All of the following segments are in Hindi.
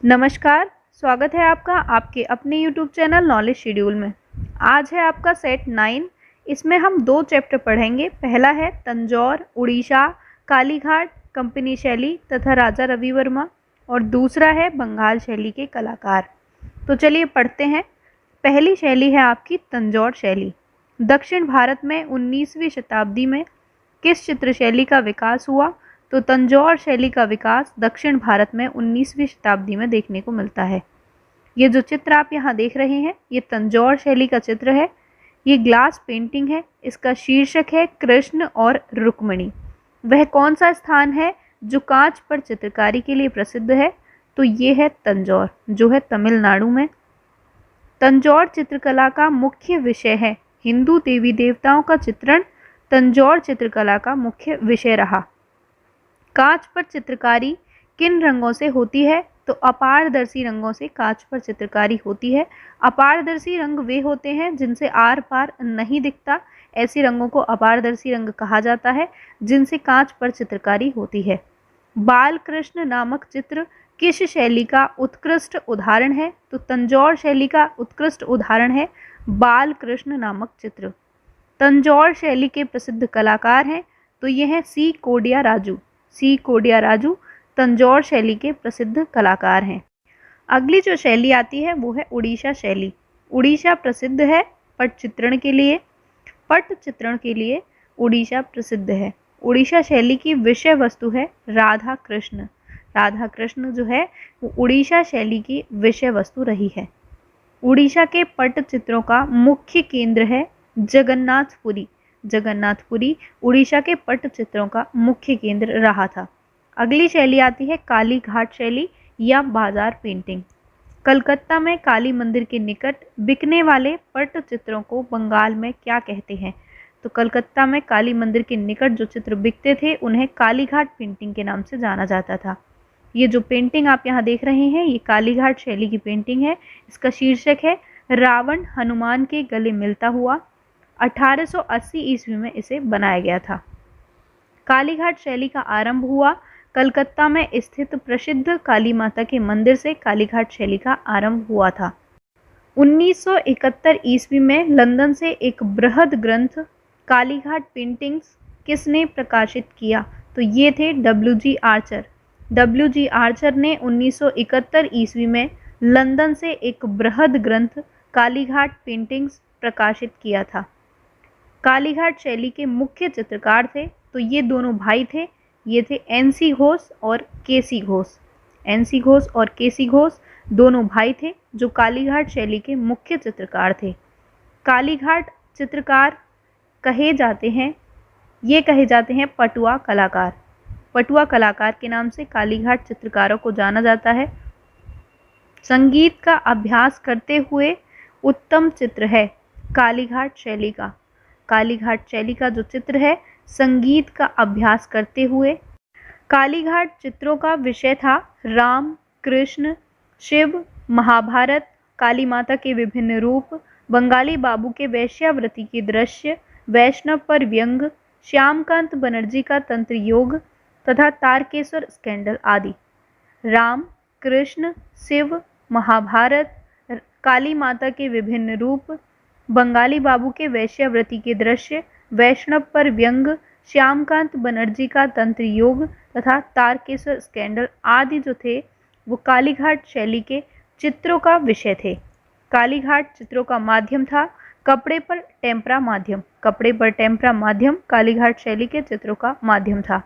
नमस्कार, स्वागत है आपका आपके अपने YouTube चैनल नॉलेज शेड्यूल में। आज है आपका सेट 9। इसमें हम 2 चैप्टर पढ़ेंगे। पहला है तंजौर, उड़ीसा, कालीघाट, कंपनी शैली तथा राजा रवि वर्मा, और दूसरा है बंगाल शैली के कलाकार। तो चलिए पढ़ते हैं। पहली शैली है आपकी तंजौर शैली। दक्षिण भारत में 19वीं शताब्दी में किस चित्र शैली का विकास हुआ? तो तंजौर शैली का विकास दक्षिण भारत में 19वीं शताब्दी में देखने को मिलता है। ये जो चित्र आप यहाँ देख रहे हैं, ये तंजौर शैली का चित्र है। ये ग्लास पेंटिंग है। इसका शीर्षक है कृष्ण और रुक्मिणी। वह कौन सा स्थान है जो कांच पर चित्रकारी के लिए प्रसिद्ध है? तो ये है तंजौर, जो है तमिलनाडु में। तंजौर चित्रकला का मुख्य विषय है। हिंदू देवी देवताओं का चित्रण तंजौर चित्रकला का मुख्य विषय रहा। कांच पर चित्रकारी किन रंगों से होती है? तो अपारदर्शी रंगों से कांच पर चित्रकारी होती है। अपारदर्शी रंग वे होते हैं जिनसे आर पार नहीं दिखता। ऐसे रंगों को अपारदर्शी रंग कहा जाता है जिनसे कांच पर चित्रकारी होती है। बाल कृष्ण नामक चित्र किस शैली का उत्कृष्ट उदाहरण है? तो तंजौर शैली का उत्कृष्ट उदाहरण है बाल कृष्ण नामक चित्र। तंजौर शैली के प्रसिद्ध कलाकार हैं तो ये हैं सी कोडिया राजू। सी कोडिया राजू तंजौर शैली के प्रसिद्ध कलाकार हैं। अगली जो शैली आती है वो है उड़ीसा शैली। उड़ीसा प्रसिद्ध है पटचित्रण के लिए। पटचित्रण के लिए उड़ीसा प्रसिद्ध है। उड़ीसा शैली की विषय वस्तु है राधा कृष्ण। राधा कृष्ण जो है वो उड़ीसा शैली की विषय वस्तु रही है। उड़ीसा के पटचित्रों का मुख्य केंद्र है जगन्नाथपुरी। जगन्नाथपुरी उड़ीसा के पटचित्रों का मुख्य केंद्र रहा था। अगली शैली आती है कालीघाट शैली या बाजार पेंटिंग। कलकत्ता में काली मंदिर के निकट बिकने वाले पटचित्रों को बंगाल में क्या कहते हैं? तो कलकत्ता में काली मंदिर के निकट जो चित्र बिकते थे उन्हें कालीघाट पेंटिंग के नाम से जाना जाता था। ये जो पेंटिंग आप यहाँ देख रहे हैं ये कालीघाट शैली की पेंटिंग है। इसका शीर्षक है रावण हनुमान के गले मिलता हुआ। 1880 ईस्वी में इसे बनाया गया था। कालीघाट शैली का आरंभ हुआ कलकत्ता में स्थित प्रसिद्ध काली माता के मंदिर से। कालीघाट शैली का आरंभ हुआ था। 1971 ईस्वी में लंदन से एक बृहद ग्रंथ कालीघाट पेंटिंग्स किसने प्रकाशित किया? तो ये थे डब्ल्यू.जी. आर्चर। डब्ल्यू.जी. आर्चर ने 1971 ईस्वी में लंदन से एक बृहद ग्रंथ कालीघाट पेंटिंग्स प्रकाशित किया था। कालीघाट शैली के मुख्य चित्रकार थे तो ये दोनों भाई थे। ये थे एन.सी. घोष और के.सी. घोष। एन.सी. घोष और के.सी. घोष दोनों भाई थे जो कालीघाट शैली के मुख्य चित्रकार थे। कालीघाट चित्रकार कहे जाते हैं पटुआ कलाकार। पटुआ कलाकार के नाम से कालीघाट चित्रकारों को जाना जाता है। संगीत का अभ्यास करते हुए उत्तम चित्र है कालीघाट शैली का। कालीघाट शैली का जो चित्र है संगीत का अभ्यास करते हुए। कालीघाट चित्रों का विषय था राम, कृष्ण, शिव, महाभारत, काली माता के विभिन्न रूप, बंगाली बाबू के वेश्यावृत्ति के दृश्य, वैष्णव पर व्यंग, श्यामकांत बनर्जी का तंत्र योग तथा तारकेश्वर स्कैंडल आदि। राम, कृष्ण, शिव, महाभारत, काली माता के विभिन्न रूप, बंगाली बाबू के वेश्यावृत्ति के दृश्य, वैष्णव पर व्यंग, श्यामकांत बनर्जी का तंत्र योग तथा तारकेश्वर स्कैंडल आदि जो थे वो कालीघाट शैली के चित्रों का विषय थे। कालीघाट चित्रों का माध्यम था कपड़े पर टेम्परा माध्यम। कपड़े पर टेम्परा माध्यम कालीघाट शैली के चित्रों का माध्यम था।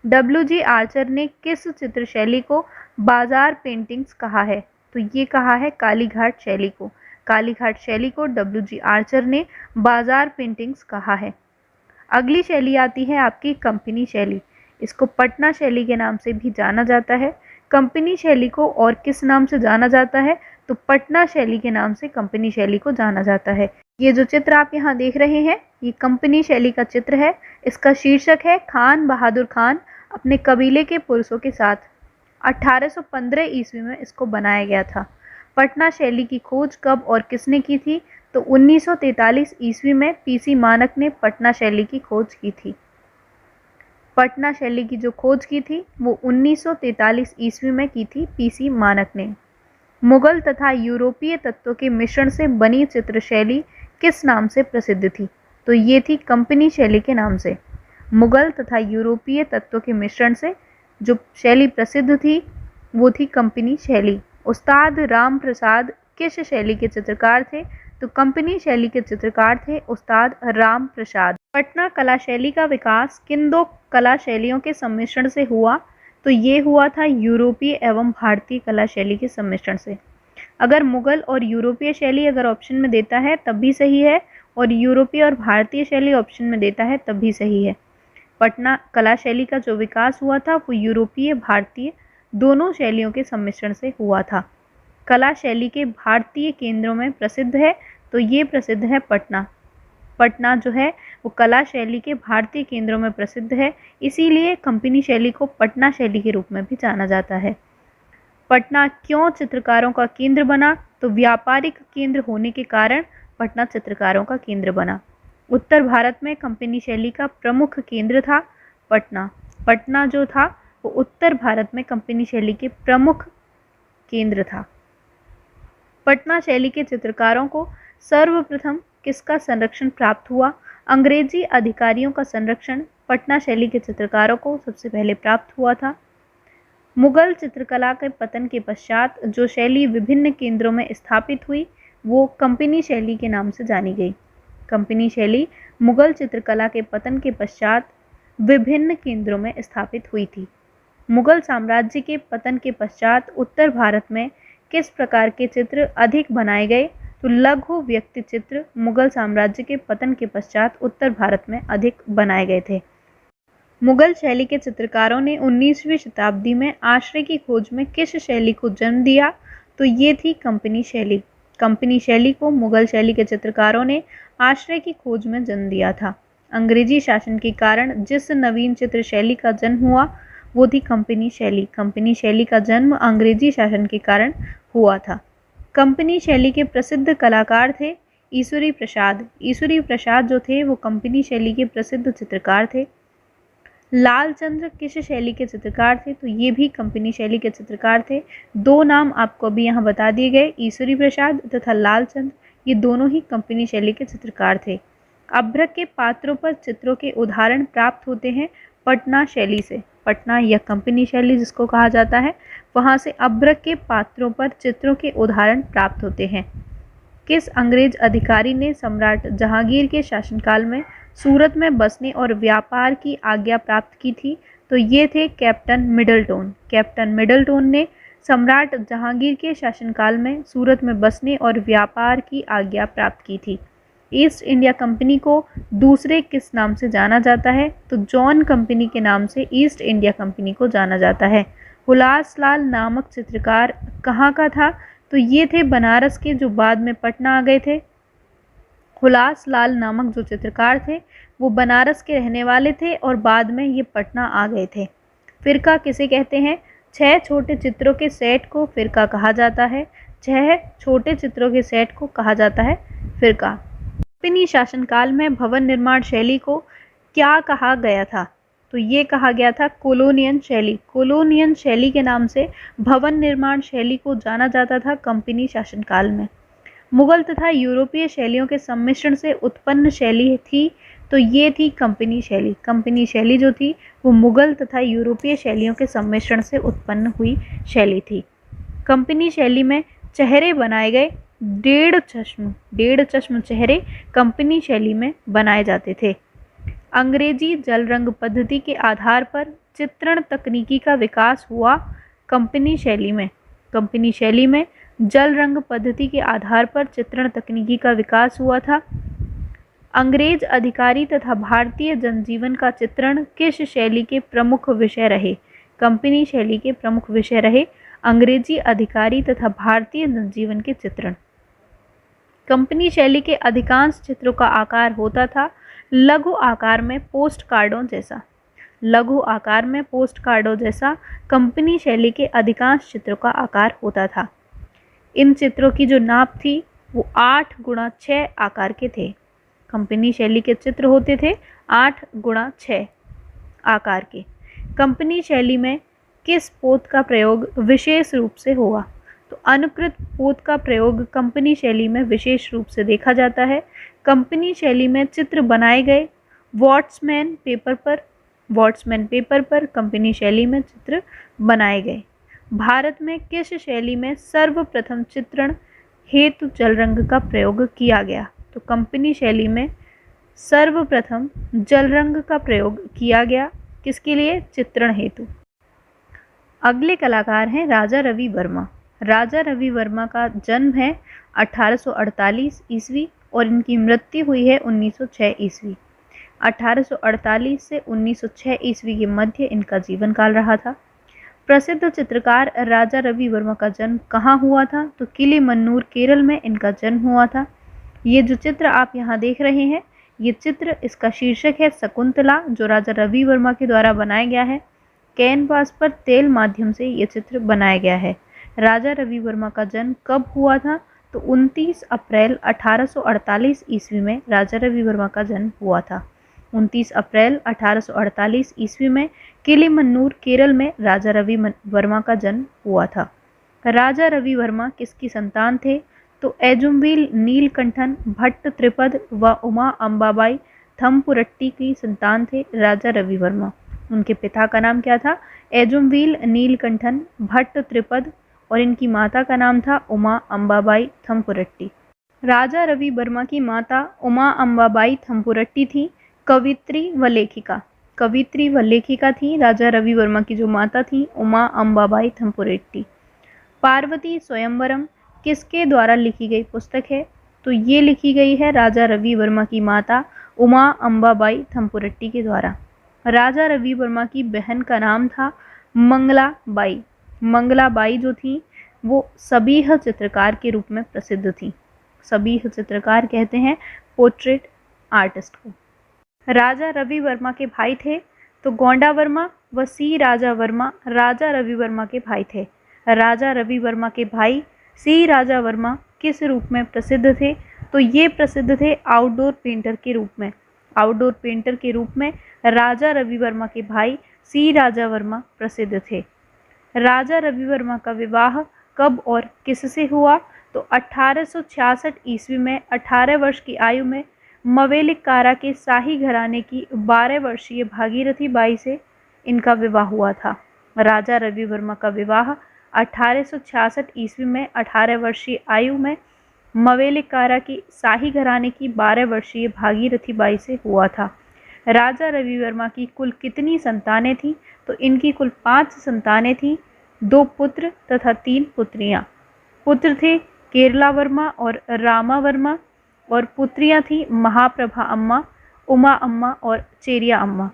डब्ल्यू.जी. आर्चर ने किस चित्र शैली को बाजार पेंटिंग्स कहा है? तो ये कहा है कालीघाट शैली को। कालीघाट शैली को डब्ल्यू.जी. आर्चर ने बाजार पेंटिंग्स कहा है। अगली शैली आती है आपकी कंपनी शैली। इसको पटना शैली के नाम से भी जाना जाता है। कंपनी शैली को और किस नाम से जाना जाता है? तो पटना शैली के नाम से कंपनी शैली को जाना जाता है। ये जो चित्र आप यहाँ देख रहे हैं ये कंपनी शैली का चित्र है। इसका शीर्षक है खान बहादुर खान अपने कबीले के पुरुषों के साथ। 1815 ईस्वी में इसको बनाया गया था। पटना शैली की खोज कब और किसने की थी? तो 1943 ईस्वी में पी.सी. मानक ने पटना शैली की खोज की थी। पटना शैली की जो खोज की थी वो 1943 ईस्वी में की थी पी.सी. मानक ने। मुगल तथा यूरोपीय तत्वों के मिश्रण से बनी चित्रशैली किस नाम से प्रसिद्ध थी? तो ये थी कंपनी शैली के नाम से। मुगल तथा यूरोपीय तत्वों के मिश्रण से जो शैली प्रसिद्ध थी वो थी कंपनी शैली। उस्ताद राम प्रसाद किस शैली के चित्रकार थे? तो कंपनी शैली के चित्रकार थे उस्ताद राम प्रसाद। पटना कला शैली का विकास किन दो कला शैलियों के सम्मिश्रण से हुआ? तो ये हुआ था यूरोपीय एवं भारतीय कला शैली के सम्मिश्रण से। अगर मुगल और यूरोपीय शैली अगर ऑप्शन में देता है तब भी सही है, और यूरोपीय और भारतीय शैली ऑप्शन में देता है तब भी सही है। पटना कला शैली का जो विकास हुआ था वो यूरोपीय भारतीय दोनों शैलियों के सम्मिश्रण से हुआ था। कला शैली के भारतीय केंद्रों में प्रसिद्ध है, तो ये प्रसिद्ध है पटना। पटना जो है वो कला शैली के भारतीय केंद्रों में प्रसिद्ध है, इसीलिए कंपनी शैली को पटना शैली के रूप में भी जाना जाता है। पटना क्यों चित्रकारों का केंद्र बना? तो व्यापारिक केंद्र होने के कारण पटना चित्रकारों का केंद्र बना। उत्तर भारत में कंपनी शैली का प्रमुख केंद्र था पटना। पटना जो था वो उत्तर भारत में कंपनी शैली के प्रमुख केंद्र था। पटना शैली के चित्रकारों को सर्वप्रथम किसका संरक्षण प्राप्त हुआ? अंग्रेजी अधिकारियों का संरक्षण पटना शैली के चित्रकारों को सबसे पहले प्राप्त हुआ था। मुगल चित्रकला के पतन के पश्चात जो शैली विभिन्न केंद्रों में स्थापित हुई वो कंपनी शैली के नाम से जानी गई। कंपनी शैली मुगल चित्रकला के पतन के पश्चात विभिन्न केंद्रों में स्थापित हुई थी। मुगल साम्राज्य के पतन के पश्चात उत्तर भारत में किस प्रकार के चित्र अधिक बनाए गए? तो लघु व्यक्ति चित्र मुगल साम्राज्य के पतन के पश्चात उत्तर भारत में अधिक बनाए गए थे। मुगल शैली के चित्रकारों ने 19वीं शताब्दी में आश्रय की खोज में किस शैली को जन्म दिया? तो ये थी कंपनी शैली। कंपनी शैली को मुगल शैली के चित्रकारों ने आश्रय की खोज में जन्म दिया था। अंग्रेजी शासन के कारण जिस नवीन चित्र शैली का जन्म हुआ वो थी कंपनी शैली। कंपनी शैली का जन्म अंग्रेजी शासन के कारण हुआ था। कंपनी शैली के प्रसिद्ध कलाकार थे ईश्वरी प्रसाद। ईश्वरी प्रसाद जो थे वो कंपनी शैली के प्रसिद्ध चित्रकार थे। लालचंद्र किस शैली के चित्रकार थे? तो ये भी कंपनी शैली के चित्रकार थे। दो नाम आपको अभी यहाँ बता दिए गए, ईश्वरी प्रसाद तथा लालचंद्र, ये दोनों ही कंपनी शैली के चित्रकार थे। अभ्रक के पात्रों पर चित्रों के उदाहरण प्राप्त होते हैं पटना शैली से। पटना या कंपनी शैली जिसको कहा जाता है, वहाँ से अभ्रक के पात्रों पर चित्रों के उदाहरण प्राप्त होते हैं। किस अंग्रेज अधिकारी ने सम्राट जहांगीर के शासनकाल में सूरत में बसने और व्यापार की आज्ञा प्राप्त की थी? तो ये थे कैप्टन मिडलटोन। कैप्टन मिडलटोन ने सम्राट जहांगीर के शासनकाल में सूरत में बसने और व्यापार की आज्ञा प्राप्त की थी। ईस्ट इंडिया कंपनी को दूसरे किस नाम से जाना जाता है? तो जॉन कंपनी के नाम से ईस्ट इंडिया कंपनी को जाना जाता है। हुलासलाल नामक चित्रकार कहाँ का था? तो ये थे बनारस के, जो बाद में पटना आ गए थे। हुलासलाल नामक जो चित्रकार थे वो बनारस के रहने वाले थे और बाद में ये पटना आ गए थे। फिरका किसे कहते हैं? 6 छोटे चित्रों के सेट को फिरका कहा जाता है। 6 छोटे चित्रों के सेट को कहा जाता है फिरका। कंपनी शासनकाल में भवन निर्माण शैली को क्या कहा गया था? तो ये कहा गया था कोलोनियन शैली। कोलोनियन शैली के नाम से भवन निर्माण शैली को जाना जाता था कंपनी शासनकाल में। मुगल तथा यूरोपीय शैलियों के सम्मिश्रण से उत्पन्न शैली थी, तो ये थी कंपनी शैली। कंपनी शैली जो थी वो मुगल तथा यूरोपीय शैलियों के सम्मिश्रण से उत्पन्न हुई शैली थी। कंपनी शैली में चेहरे बनाए गए 1.5 चश्म चेहरे कंपनी शैली में बनाए जाते थे। अंग्रेजी जल रंग पद्धति के आधार पर चित्रण तकनीकी का विकास हुआ कंपनी शैली में। कंपनी शैली में जल रंग पद्धति के आधार पर चित्रण तकनीकी का विकास हुआ था। अंग्रेज अधिकारी तथा भारतीय जनजीवन का चित्रण किस शैली के प्रमुख विषय रहे? कंपनी शैली के प्रमुख विषय रहे अंग्रेजी अधिकारी तथा भारतीय जनजीवन के चित्रण। कंपनी शैली के अधिकांश चित्रों का आकार होता था लघु आकार में पोस्ट कार्डों जैसा। लघु आकार में पोस्ट कार्डों जैसा कंपनी शैली के अधिकांश चित्रों का आकार होता था। इन चित्रों की जो नाप थी वो 8x6 आकार के थे। कंपनी शैली के चित्र होते थे 8x6 आकार के। कंपनी शैली में किस पोत का प्रयोग विशेष रूप से हुआ? तो अनुकृत पोत का प्रयोग कंपनी शैली में विशेष रूप से देखा जाता है। कंपनी शैली में चित्र बनाए गए वॉट्समैन पेपर पर कंपनी शैली में चित्र बनाए गए। भारत में किस शैली में सर्वप्रथम चित्रण हेतु जल रंग का प्रयोग किया गया? तो कंपनी शैली में सर्वप्रथम जल रंग का प्रयोग किया गया। किसके लिए? चित्रण हेतु। अगले कलाकार हैं राजा रवि वर्मा। राजा रवि वर्मा का जन्म है 1848 ईस्वी और इनकी मृत्यु हुई है 1906 ईस्वी। 1848 से 1906 ईस्वी के मध्य इनका जीवन काल रहा था। प्रसिद्ध चित्रकार राजा रवि वर्मा का जन्म कहाँ हुआ था? तो किलिमन्नूर, केरल में इनका जन्म हुआ था। ये जो चित्र आप यहाँ देख रहे हैं, ये चित्र, इसका शीर्षक है शकुंतला, जो राजा रवि वर्मा के द्वारा बनाया गया है। कैनवास पर तेल माध्यम से ये चित्र बनाया गया है। राजा रवि वर्मा का जन्म कब हुआ था? तो 29 अप्रैल 1848 ईस्वी में राजा रवि वर्मा का जन्म हुआ था। 29 अप्रैल 1848 ईस्वी में किलिमन्नूर, केरल में राजा रवि वर्मा का जन्म हुआ था। राजा रवि वर्मा किसकी संतान थे? तो एजुमवील नीलकंठन भट्ट त्रिपद व उमा अंबाबाई थम्पुरट्टी की संतान थे राजा रवि वर्मा। उनके पिता का नाम क्या था? एजुमवील नीलकंठन भट्ट त्रिपद और इनकी माता का नाम था उमा अंबाबाई थम्पुरट्टी। राजा रवि वर्मा की माता उमा अंबाबाई थम्पुरट्टी थी कवित्री व लेखिका थी। राजा रवि वर्मा की जो माता थी उमा अंबाबाई थम्पुरट्टी। पार्वती स्वयंवरम किसके द्वारा लिखी गई पुस्तक है? तो ये लिखी गई है राजा रवि वर्मा की माता उमा अंबाबाई थम्पुरट्टी के द्वारा। राजा रवि वर्मा की बहन का नाम था मंगलाबाई। मंगलाबाई जो थी वो सबीह चित्रकार के रूप में प्रसिद्ध थी। सबीह चित्रकार कहते हैं पोर्ट्रेट आर्टिस्ट को। राजा रवि वर्मा के भाई थे तो गोंडा वर्मा व सी राजा वर्मा राजा रवि वर्मा के भाई थे। राजा रवि वर्मा के भाई सी राजा वर्मा किस रूप में प्रसिद्ध थे? तो ये प्रसिद्ध थे आउटडोर पेंटर के रूप में। आउटडोर पेंटर के रूप में राजा रवि वर्मा के भाई सी राजा वर्मा प्रसिद्ध थे। राजा रवि वर्मा का विवाह कब और किससे हुआ? तो 1866 ईस्वी में 18 वर्ष की आयु में मवेलिकारा के शाही घराने की 12 वर्षीय भागीरथी बाई से इनका विवाह हुआ था। राजा रवि वर्मा का विवाह 1866 ईस्वी में 18 वर्षीय आयु में मवेलिकारा की शाही घराने की 12 वर्षीय भागीरथी बाई से हुआ था। राजा रवि वर्मा की कुल कितनी संतानें थीं? तो इनकी कुल 5 संतानें थीं, 2 पुत्र तथा 3 पुत्रियां। पुत्र थे केरला वर्मा और रामा वर्मा और पुत्रियां थीं महाप्रभा अम्मा, उमा अम्मा और चेरिया अम्मा।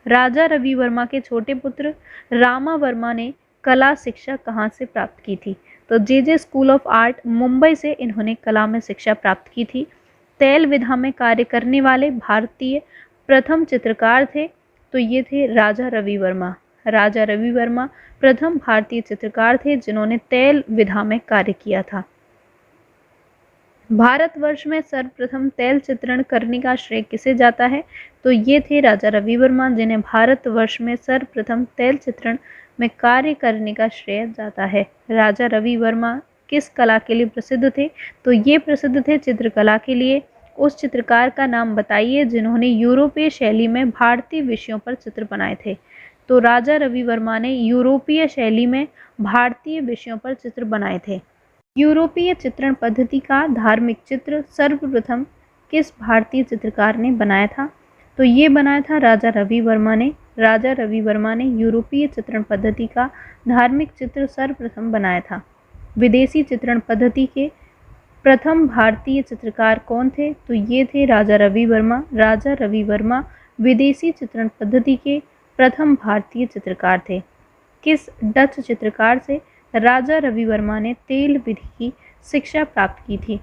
राजा रवि वर्मा के छोटे पुत्र रामा वर्मा ने कला शिक्षा कहाँ से प्राप्त की थी? तो जे स्कूल ऑफ आर्ट मुंबई से इन्होंने कला में शिक्षा प्राप्त की थी। तैल विधा में कार्य करने वाले भारतीय प्रथम चित्रकार थे तो ये थे राजा रवि वर्मा। राजा रवि वर्मा प्रथम भारतीय चित्रकार थे जिन्होंने तैल विधा में कार्य किया था। भारतवर्ष में सर्वप्रथम तैल चित्रण करने का श्रेय किसे जाता है? तो ये थे राजा रवि वर्मा, जिन्हें भारतवर्ष में सर्वप्रथम तैल चित्रण में कार्य करने का श्रेय जाता है। राजा रवि वर्मा किस कला के लिए प्रसिद्ध थे? तो ये प्रसिद्ध थे चित्रकला के लिए। उस चित्रकार का नाम बताइए जिन्होंने यूरोपीय शैली में भारतीय विषयों पर चित्र बनाए थे। तो राजा रवि वर्मा ने यूरोपीय शैली में भारतीय विषयों पर चित्र बनाए थे। यूरोपीय चित्रण पद्धति का धार्मिक चित्र सर्वप्रथम किस भारतीय चित्रकार ने बनाया था? तो ये बनाया था राजा रवि वर्मा ने। राजा रवि वर्मा ने यूरोपीय चित्रण पद्धति का धार्मिक चित्र सर्वप्रथम बनाया था। विदेशी चित्रण पद्धति के प्रथम भारतीय चित्रकार कौन थे? तो ये थे राजा रवि वर्मा। राजा रवि वर्मा विदेशी चित्रण पद्धति के प्रथम भारतीय चित्रकार थे। किस डच चित्रकार से राजा रवि वर्मा ने तेल विधि की शिक्षा प्राप्त की थी?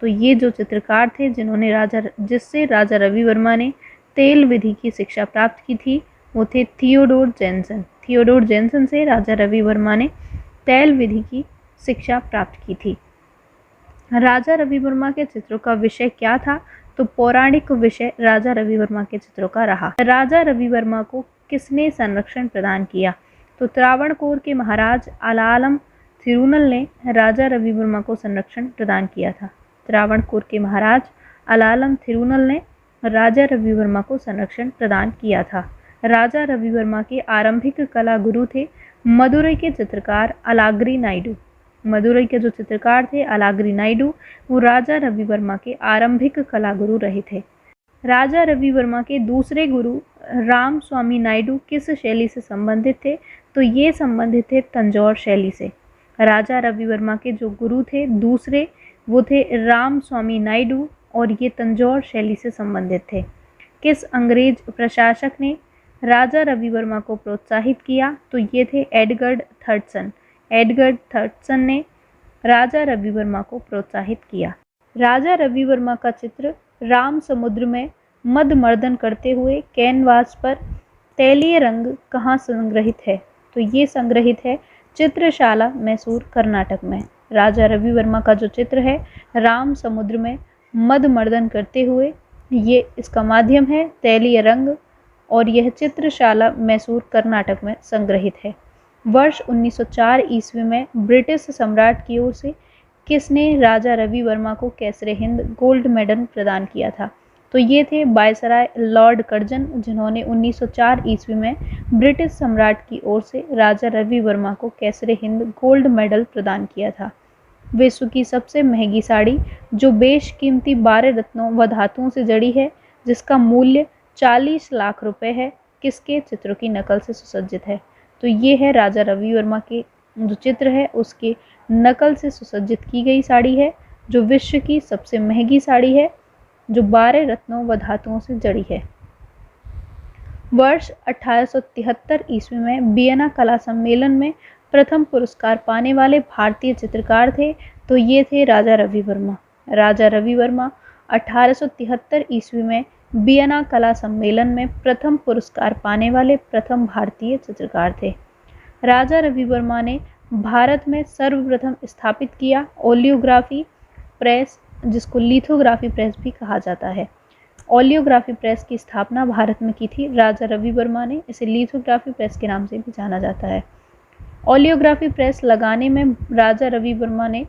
तो ये जो चित्रकार थे जिससे राजा रवि वर्मा ने तेल विधि की शिक्षा प्राप्त की थी वो थे थियोडोर जेन्सन। थियोडोर जेन्सन से राजा रवि वर्मा ने तेल विधि की शिक्षा प्राप्त की थी। राजा रवि वर्मा के चित्रों का विषय क्या था? तो पौराणिक विषय राजा रवि वर्मा के चित्रों का रहा। राजा रवि वर्मा को किसने संरक्षण प्रदान किया? तो त्रावणकोर के महाराज अलालम थिरुनल ने राजा रवि वर्मा को संरक्षण प्रदान किया था। त्रावणकोर के महाराज अलालम थिरुनल ने राजा रवि वर्मा को संरक्षण प्रदान किया था। राजा रवि वर्मा के आरंभिक कला गुरु थे मदुरई के चित्रकार अलागिरी नायडू। मदुरई के जो चित्रकार थे अलागिरी नायडू, वो राजा रवि वर्मा के आरंभिक कला गुरु रहे थे। राजा रवि वर्मा के दूसरे गुरु राम स्वामी नायडू किस शैली से संबंधित थे? तो ये संबंधित थे तंजौर शैली से। राजा रवि वर्मा के जो गुरु थे दूसरे, वो थे राम स्वामी नायडू और ये तंजौर शैली से संबंधित थे। किस अंग्रेज प्रशासक ने राजा रवि वर्मा को प्रोत्साहित किया? तो ये थे एडगर्ड थर्डसन। एडगर्ड थर्डसन ने राजा रवि वर्मा को प्रोत्साहित किया। राजा रवि वर्मा का चित्र राम समुद्र में मदमर्दन करते हुए कैनवास पर तैलीय रंग कहाँ संग्रहित है? तो ये संग्रहित है चित्रशाला, मैसूर, कर्नाटक में। राजा रवि वर्मा का जो चित्र है राम समुद्र में मदमर्दन करते हुए, ये इसका माध्यम है तैलीय रंग और यह चित्रशाला, मैसूर, कर्नाटक में संग्रहित है। वर्ष 1904 ईस्वी में ब्रिटिश सम्राट की ओर से किसने राजा रवि वर्मा को कैसरे हिंद गोल्ड मेडल प्रदान किया था? तो ये थे वायसराय लॉर्ड कर्जन, जिन्होंने 1904 ईस्वी में ब्रिटिश सम्राट की ओर से राजा रवि वर्मा को कैसरे हिंद गोल्ड मेडल प्रदान किया था। विश्व की सबसे महंगी साड़ी जो बेशकीमती 12 रत्नों व धातुओं से जड़ी है, जिसका मूल्य 40 लाख रुपए है, किसके चित्रों की नकल से सुसज्जित है? तो ये है राजा रवि वर्मा के जो चित्र है उसके नकल से सुसज्जित की गई साड़ी है, जो विश्व की सबसे महंगी साड़ी है, जो 12 रत्नों व धातुओं से जड़ी है। वर्ष 1873 ईस्वी में वियना कला सम्मेलन में प्रथम पुरस्कार पाने वाले भारतीय चित्रकार थे, तो ये थे राजा रवि वर्मा। राजा रवि वर्मा 1873 ईस्वी में वियना कला सम्मेलन में प्रथम पुरस्कार पाने वाले प्रथम भारतीय चित्रकार थे। राजा रवि वर्मा ने भारत में सर्वप्रथम स्थापित किया ओलियोग्राफी प्रेस, जिसको लिथोग्राफी प्रेस भी कहा जाता है। ओलियोग्राफी प्रेस की स्थापना भारत में की थी राजा रवि वर्मा ने। इसे लिथोग्राफी प्रेस के नाम से भी जाना जाता है। ओलियोग्राफी प्रेस लगाने में राजा रवि वर्मा ने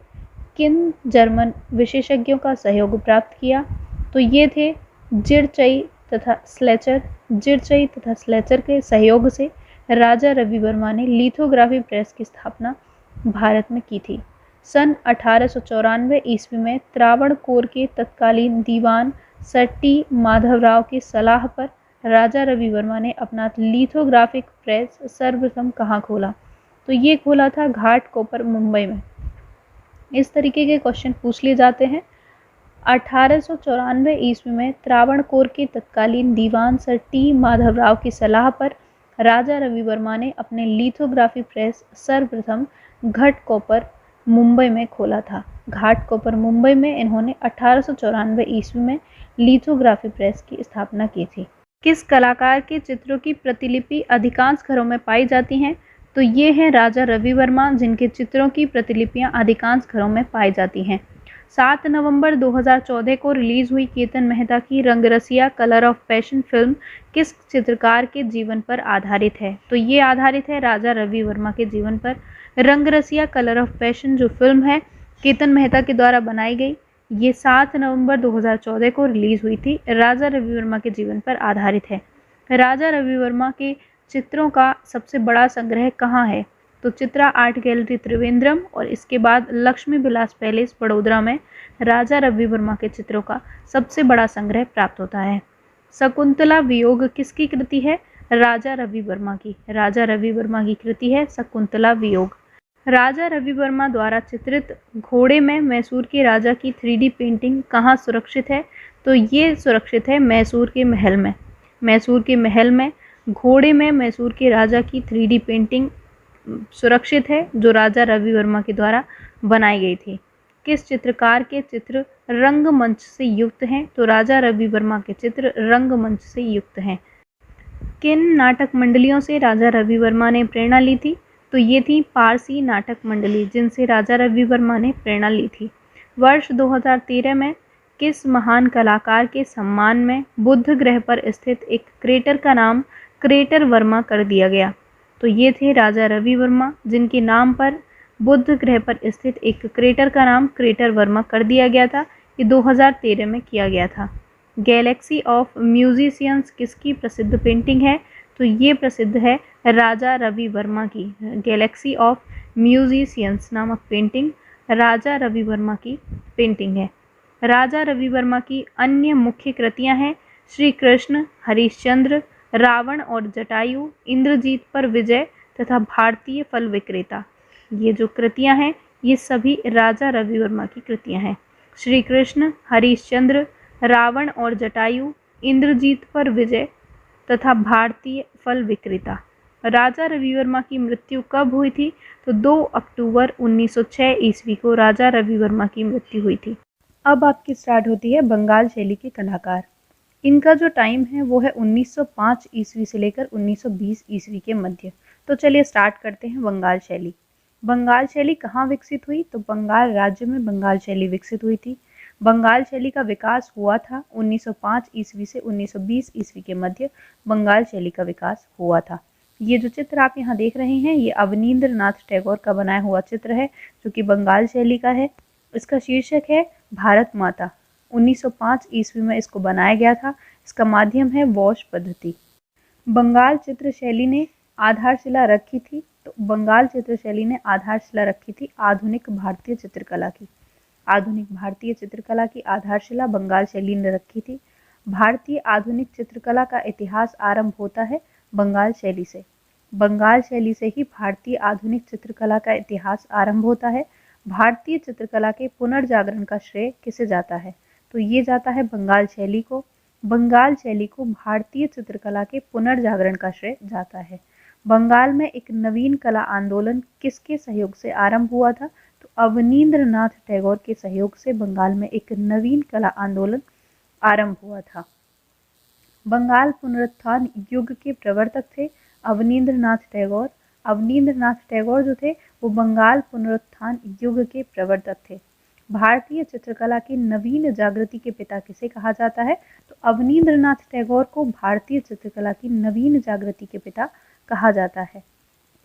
किन जर्मन विशेषज्ञों का सहयोग प्राप्त किया? तो ये थे जिरचई तथा स्लेचर। जिरचई तथा स्लेचर के सहयोग से राजा रवि वर्मा ने लिथोग्राफी प्रेस की स्थापना भारत में की थी। सन 1894 ईस्वी में त्रावणकोर के तत्कालीन दीवान सर टी माधवराव की सलाह पर राजा रवि वर्मा ने अपना लिथोग्राफिक प्रेस सर्वप्रथम कहाँ खोला? तो ये खोला था घाटकोपर, मुंबई में। इस तरीके के क्वेश्चन पूछ लिए जाते हैं। 1894 ईस्वी में त्रावणकोर के तत्कालीन दीवान सर टी माधवराव की सलाह पर राजा रवि वर्मा ने अपने लिथोग्राफी प्रेस सर्वप्रथम घाटकोपर, मुंबई में खोला था। घाटकोपर, मुंबई में इन्होंने 1894 ईस्वी में लिथोग्राफी प्रेस की स्थापना की थी। किस कलाकार के चित्रों की प्रतिलिपि अधिकांश घरों में पाई जाती हैं? तो ये हैं राजा रवि वर्मा, जिनके चित्रों की प्रतिलिपियां अधिकांश घरों में पाई जाती हैं। 7 नवंबर 2014 को रिलीज हुई केतन मेहता की Rang Rasiya colour of passion film किस चित्रकार के जीवन पर आधारित है? तो ये आधारित है राजा रवि वर्मा के जीवन पर। रंगरसिया कलर ऑफ पैशन जो फिल्म है केतन मेहता के द्वारा बनाई गई, ये 7 नवंबर 2014 को रिलीज हुई थी। राजा रवि वर्मा के जीवन पर आधारित है। राजा रवि वर्मा के चित्रों का सबसे बड़ा संग्रह कहाँ है? तो चित्रा आर्ट गैलरी त्रिवेंद्रम और इसके बाद लक्ष्मी विलास पैलेस बड़ोदरा में राजा रवि वर्मा के चित्रों का सबसे बड़ा संग्रह प्राप्त होता है। शकुंतला वियोग किसकी कृति है? राजा रवि वर्मा की। राजा रवि वर्मा की कृति है शकुंतला वियोग। राजा रवि वर्मा द्वारा चित्रित घोड़े में मैसूर के राजा की 3D पेंटिंग कहाँ सुरक्षित है? तो ये सुरक्षित है मैसूर के महल में। मैसूर के महल में घोड़े में मैसूर के राजा की 3D पेंटिंग सुरक्षित है, जो राजा रवि वर्मा के द्वारा बनाई गई थी। किस चित्रकार के चित्र रंगमंच से युक्त हैं? तो राजा रवि वर्मा के चित्र रंगमंच से युक्त हैं। किन नाटक मंडलियों से राजा रवि वर्मा ने प्रेरणा ली थी? तो ये थी पारसी नाटक मंडली, जिनसे राजा रवि वर्मा ने प्रेरणा ली थी। वर्ष 2013 में किस महान कलाकार के सम्मान में बुध ग्रह पर स्थित एक क्रेटर का नाम क्रेटर वर्मा कर दिया गया? तो ये थे राजा रवि वर्मा, जिनके नाम पर बुध ग्रह पर स्थित एक क्रेटर का नाम क्रेटर वर्मा कर दिया गया था। ये 2013 में किया गया था। गैलेक्सी ऑफ म्यूजिशियंस किसकी प्रसिद्ध पेंटिंग है? तो ये प्रसिद्ध है राजा रवि वर्मा की। गैलेक्सी ऑफ म्यूजिशियंस नामक पेंटिंग राजा रवि वर्मा की पेंटिंग है। राजा रवि वर्मा की अन्य मुख्य कृतियां हैं श्री कृष्ण, हरिश्चंद्र, रावण और जटायु, इंद्रजीत पर विजय तथा भारतीय फल विक्रेता। ये जो कृतियां हैं ये सभी राजा रवि वर्मा की कृतियां हैं। श्री कृष्ण, हरिश्चंद्र, रावण और जटायु, इंद्रजीत पर विजय तथा भारतीय फल विक्रेता। राजा रवि वर्मा की मृत्यु कब हुई थी? तो 2 अक्टूबर 1906 ईस्वी को राजा रवि वर्मा की मृत्यु हुई थी। अब आपकी स्टार्ट होती है बंगाल शैली के कलाकार। इनका जो टाइम है वो है 1905 ईस्वी से लेकर 1920 ईस्वी के मध्य। तो चलिए स्टार्ट करते हैं बंगाल शैली। बंगाल शैली कहाँ विकसित हुई? तो बंगाल राज्य में बंगाल शैली विकसित हुई थी। बंगाल शैली का विकास हुआ था 1905 ईस्वी से 1920 ईस्वी के मध्य बंगाल शैली का विकास हुआ था। ये जो चित्र आप यहाँ देख रहे हैं ये अवनींद्र नाथ टैगोर का बनाया हुआ चित्र है जो कि बंगाल शैली का है। इसका शीर्षक है भारत माता। 1905 ईस्वी में इसको बनाया गया था। इसका माध्यम है वॉश पद्धति। बंगाल चित्र शैली ने आधारशिला रखी थी। तो बंगाल चित्र शैली ने आधारशिला रखी थी आधुनिक भारतीय चित्रकला की। आधुनिक भारतीय चित्रकला की आधारशिला बंगाल शैली ने रखी थी। भारतीय आधुनिक चित्रकला का इतिहास आरंभ होता है बंगाल शैली से। बंगाल शैली से ही भारतीय आधुनिक चित्रकला का इतिहास आरंभ होता है। भारतीय चित्रकला के पुनर्जागरण का श्रेय किसे जाता है? तो ये जाता है बंगाल शैली को। बंगाल शैली को भारतीय चित्रकला के पुनर्जागरण का श्रेय जाता है। बंगाल में एक नवीन कला आंदोलन किसके सहयोग से आरंभ हुआ था? तो अवनींद्र नाथ टैगोर के सहयोग से बंगाल में एक नवीन कला आंदोलन आरंभ हुआ था। बंगाल पुनरुत्थान युग के प्रवर्तक थे अवनींद्र नाथ टैगोर। अवनींद्र नाथ टैगोर जो थे वो बंगाल पुनरुत्थान युग के प्रवर्तक थे। भारतीय चित्रकला की नवीन जागृति के पिता किसे कहा जाता है? तो अवनींद्र नाथ टैगोर को भारतीय चित्रकला की नवीन जागृति के पिता कहा जाता है।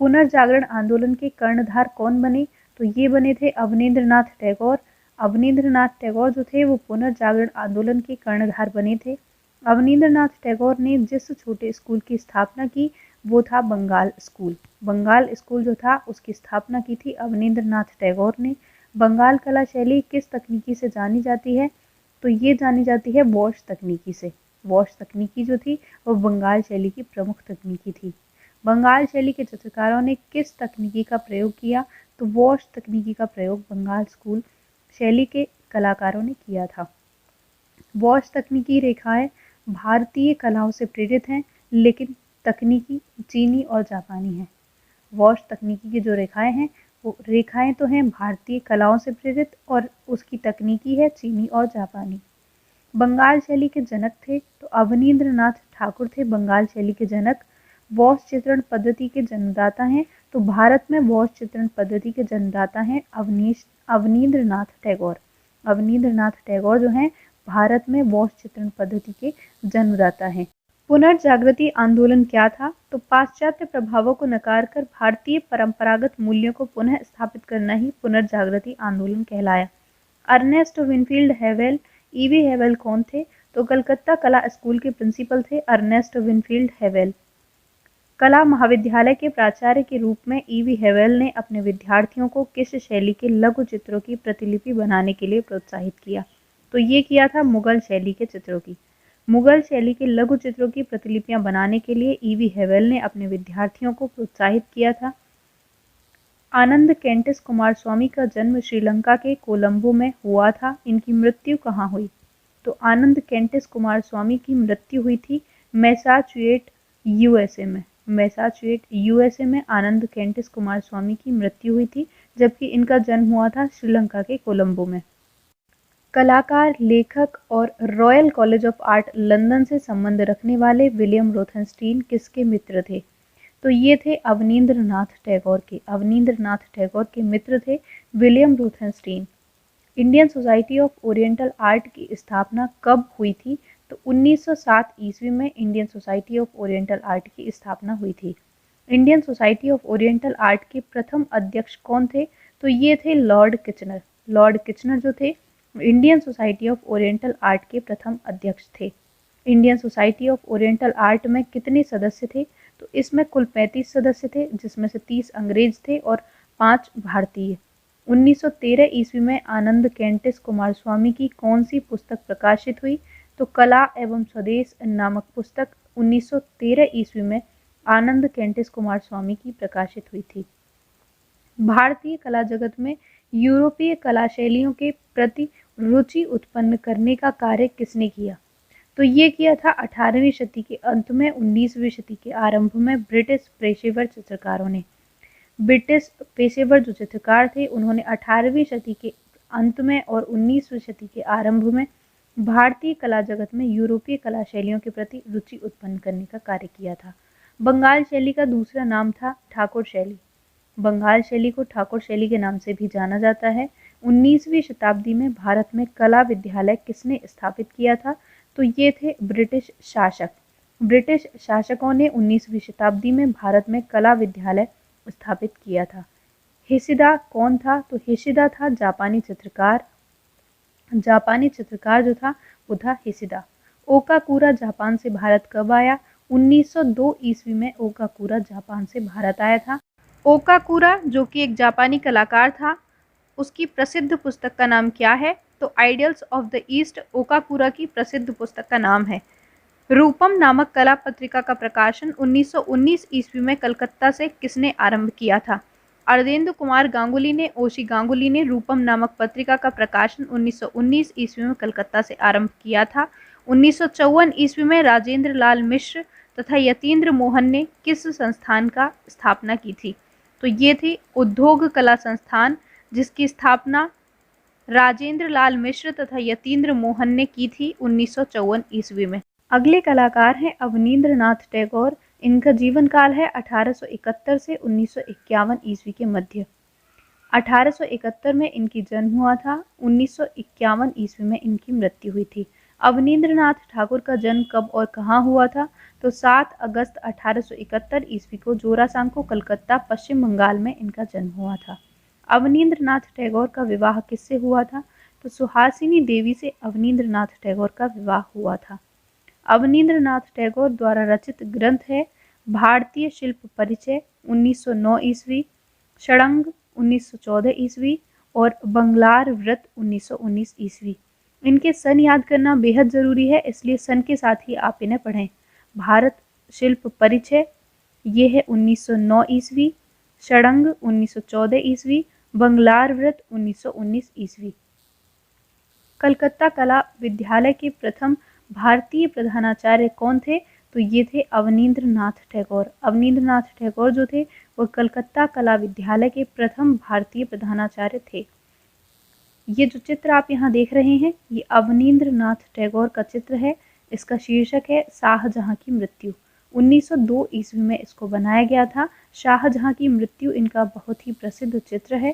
पुनर्जागरण आंदोलन के कर्णधार कौन बने? तो ये बने थे अवनींद्र नाथ टैगोर। अवनींद्र नाथ टैगोर जो थे वो पुनर्जागरण आंदोलन के कर्णधार बने थे। अवनींद्र नाथ टैगोर ने जिस छोटे स्कूल की स्थापना की वो था बंगाल स्कूल। बंगाल स्कूल जो था उसकी स्थापना की थी अवनींद्र नाथ टैगोर ने। बंगाल कला शैली किस तकनीकी से जानी जाती है? तो ये जानी जाती है वॉश तकनीकी से। वॉश तकनीकी जो थी वो बंगाल शैली की प्रमुख तकनीकी थी। बंगाल शैली के चित्रकारों ने किस तकनीकी का प्रयोग किया? तो वॉश तकनीकी का प्रयोग बंगाल स्कूल शैली के कलाकारों ने किया था। वॉश तकनीकी रेखाएं भारतीय कलाओं से प्रेरित हैं लेकिन तकनीकी चीनी और जापानी है। वॉश तकनीकी की जो रेखाएं हैं वो रेखाएं तो हैं भारतीय कलाओं से प्रेरित और उसकी तकनीकी है चीनी और जापानी। बंगाल शैली के जनक थे तो अवनींद्र नाथ ठाकुर थे बंगाल शैली के जनक। वॉश चित्रण पद्धति के जन्मदाता हैं तो भारत में वॉश चित्रण पद्धति के जन्मदाता हैं अवनींद्र नाथ टैगोर। अवनींद्र नाथ टैगोर जो हैं भारत में वॉश चित्रण पद्धति के जन्मदाता हैं। पुनर्जागृति आंदोलन क्या था? तो पाश्चात्य प्रभावों को नकार कर भारतीय परंपरागत मूल्यों को पुनः स्थापित करना ही पुनर्जागृति आंदोलन कहलाया। Ernest Winfield Havell. E V Havell कौन थे? तो कलकत्ता कला स्कूल के प्रिंसिपल थे अर्नेस्ट विनफील्ड हेवेल। कला महाविद्यालय के प्राचार्य के रूप में ईवी हेवेल ने अपने विद्यार्थियों को किस शैली के लघु चित्रों की प्रतिलिपि बनाने के लिए प्रोत्साहित किया? तो ये किया था मुगल शैली के चित्रों की। मुगल शैली के लघु चित्रों की प्रतिलिपियां बनाने के लिए ईवी हेवेल ने अपने विद्यार्थियों को प्रोत्साहित किया था। आनंद केंटिस कुमारस्वामी का जन्म श्रीलंका के कोलंबो में हुआ था। इनकी मृत्यु कहाँ हुई? तो आनंद केंटिस कुमारस्वामी की मृत्यु हुई थी मैसाचुसेट्स यूएसए में। मैसाचुसेट्स यूएसए में आनंद केंटिस कुमारस्वामी की मृत्यु हुई थी जबकि इनका जन्म हुआ था श्रीलंका के कोलंबो में। कलाकार, लेखक और royal college of art London से संबंध रखने वाले विलियम रोथनस्टीन किसके मित्र थे? तो ये थे अवनींद्र नाथ टैगोर के। अवनींद्र नाथ टैगोर के मित्र थे William Rothenstein. Indian Society of Oriental Art की स्थापना कब हुई थी? तो 1907 ईस्वी में Indian Society of Oriental Art की स्थापना हुई थी। Indian Society of Oriental Art के प्रथम अध्यक्ष कौन थे? तो ये थे लॉर्ड किचनर। लॉर्ड किचनर जो थे Indian Society of Oriental Art के प्रथम अध्यक्ष थे। Indian Society of Oriental art में कितने सदस्य थे? तो इसमें कुल 35 सदस्य थे, जिसमें से 30 अंग्रेज थे और 5 भारतीय। 1913 ईस्वी में आनंद कैंटिस कुमारस्वामी की कौन सी पुस्तक प्रकाशित हुई? तो कला एवं स्वदेश नामक पुस्तक 1913 ईस्वी में आनंद कैंटिस कुमारस्वामी की प्रकाशित हुई थी। भारतीय कला जगत में यूरोपीय कला शैलियों के प्रति रुचि उत्पन्न करने का कार्य किसने किया? तो ये किया था 18वीं शती के अंत में 19वीं शती के आरंभ में ब्रिटिश पेशेवर चित्रकारों ने। ब्रिटिश पेशेवर जो चित्रकार थे उन्होंने 18वीं शती के अंत में और 19वीं शती के आरंभ में भारतीय कला जगत में यूरोपीय कला शैलियों के प्रति रुचि उत्पन्न करने का कार्य किया था। बंगाल शैली का दूसरा नाम था ठाकुर शैली। बंगाल शैली को ठाकुर शैली के नाम से भी जाना जाता है। 19वीं शताब्दी में भारत में कला विद्यालय किसने स्थापित किया था? तो ये थे ब्रिटिश शासक। ब्रिटिश शासकों ने 19वीं शताब्दी में भारत में कला विद्यालय स्थापित किया था। हिशिदा कौन था? तो हिशिदा था जापानी चित्रकार। जापानी चित्रकार जो था वो था हिशिदा। ओकाकुरा जापान से भारत कब आया? 1902 ईस्वी में ओकाकुरा जापान से भारत आया था। ओकाकुरा जो कि एक जापानी कलाकार था, उसकी प्रसिद्ध पुस्तक का नाम क्या है? तो ideals of the east Okakura की प्रसिद्ध पुस्तक का नाम है। रूपम नामक कला पत्रिका का प्रकाशन 1919 ईस्वी में कलकत्ता से किसने आरंभ किया था? अर्धेंदु कुमार गांगुली ने। ओशी गांगुली ने रूपम नामक पत्रिका का प्रकाशन 1919 ईस्वी में कलकत्ता से आरंभ किया था। 1954 ईस्वी में राजेंद्र लाल मिश्र तथा यतीन्द्र मोहन ने किस संस्थान का स्थापना की थी? तो ये थी उद्योग कला संस्थान, जिसकी स्थापना राजेंद्र लाल मिश्र तथा यतीन्द्र मोहन ने की थी 1954 ईस्वी में। अगले कलाकार हैं अवनींद्र नाथ टैगोर। इनका जीवन काल है 1871 से 1951 ईस्वी के मध्य। 1871 में इनकी जन्म हुआ था, 1951 ईस्वी में इनकी मृत्यु हुई थी। अवनींद्र नाथ ठाकुर का जन्म कब और कहाँ हुआ था? तो 7 अगस्त 1871 ईस्वी को जोरासांको कलकत्ता पश्चिम बंगाल में इनका जन्म हुआ था। अवनींद्र नाथ टैगोर का विवाह किससे हुआ था? तो सुहासिनी देवी से अवनींद्र नाथ टैगोर का विवाह हुआ था। अवनींद्र नाथ टैगोर द्वारा रचित ग्रंथ है भारतीय शिल्प परिचय 1909 ईस्वी, षडंग 1914 ईस्वी और बंगलार व्रत 1919 ईस्वी। इनके सन याद करना बेहद ज़रूरी है, इसलिए सन के साथ ही आप इन्हें पढ़ें। भारत शिल्प परिचय ये है 1909 ईस्वी, षडंग 1914 ईस्वी, बंगलार व्रत 1919 ईस्वी। कलकत्ता कला विद्यालय के प्रथम भारतीय प्रधानाचार्य कौन थे? तो ये थे अवनींद्र नाथ टैगोर। अवनींद्र नाथ टैगोर जो थे वो कलकत्ता कला विद्यालय के प्रथम भारतीय प्रधानाचार्य थे। ये जो चित्र आप यहाँ देख रहे हैं ये अवनींद्र नाथ टैगोर का चित्र है। इसका शीर्षक है शाहजहां की मृत्यु। 1902 ईस्वी में इसको बनाया गया था। शाहजहां की मृत्यु इनका बहुत ही प्रसिद्ध चित्र है।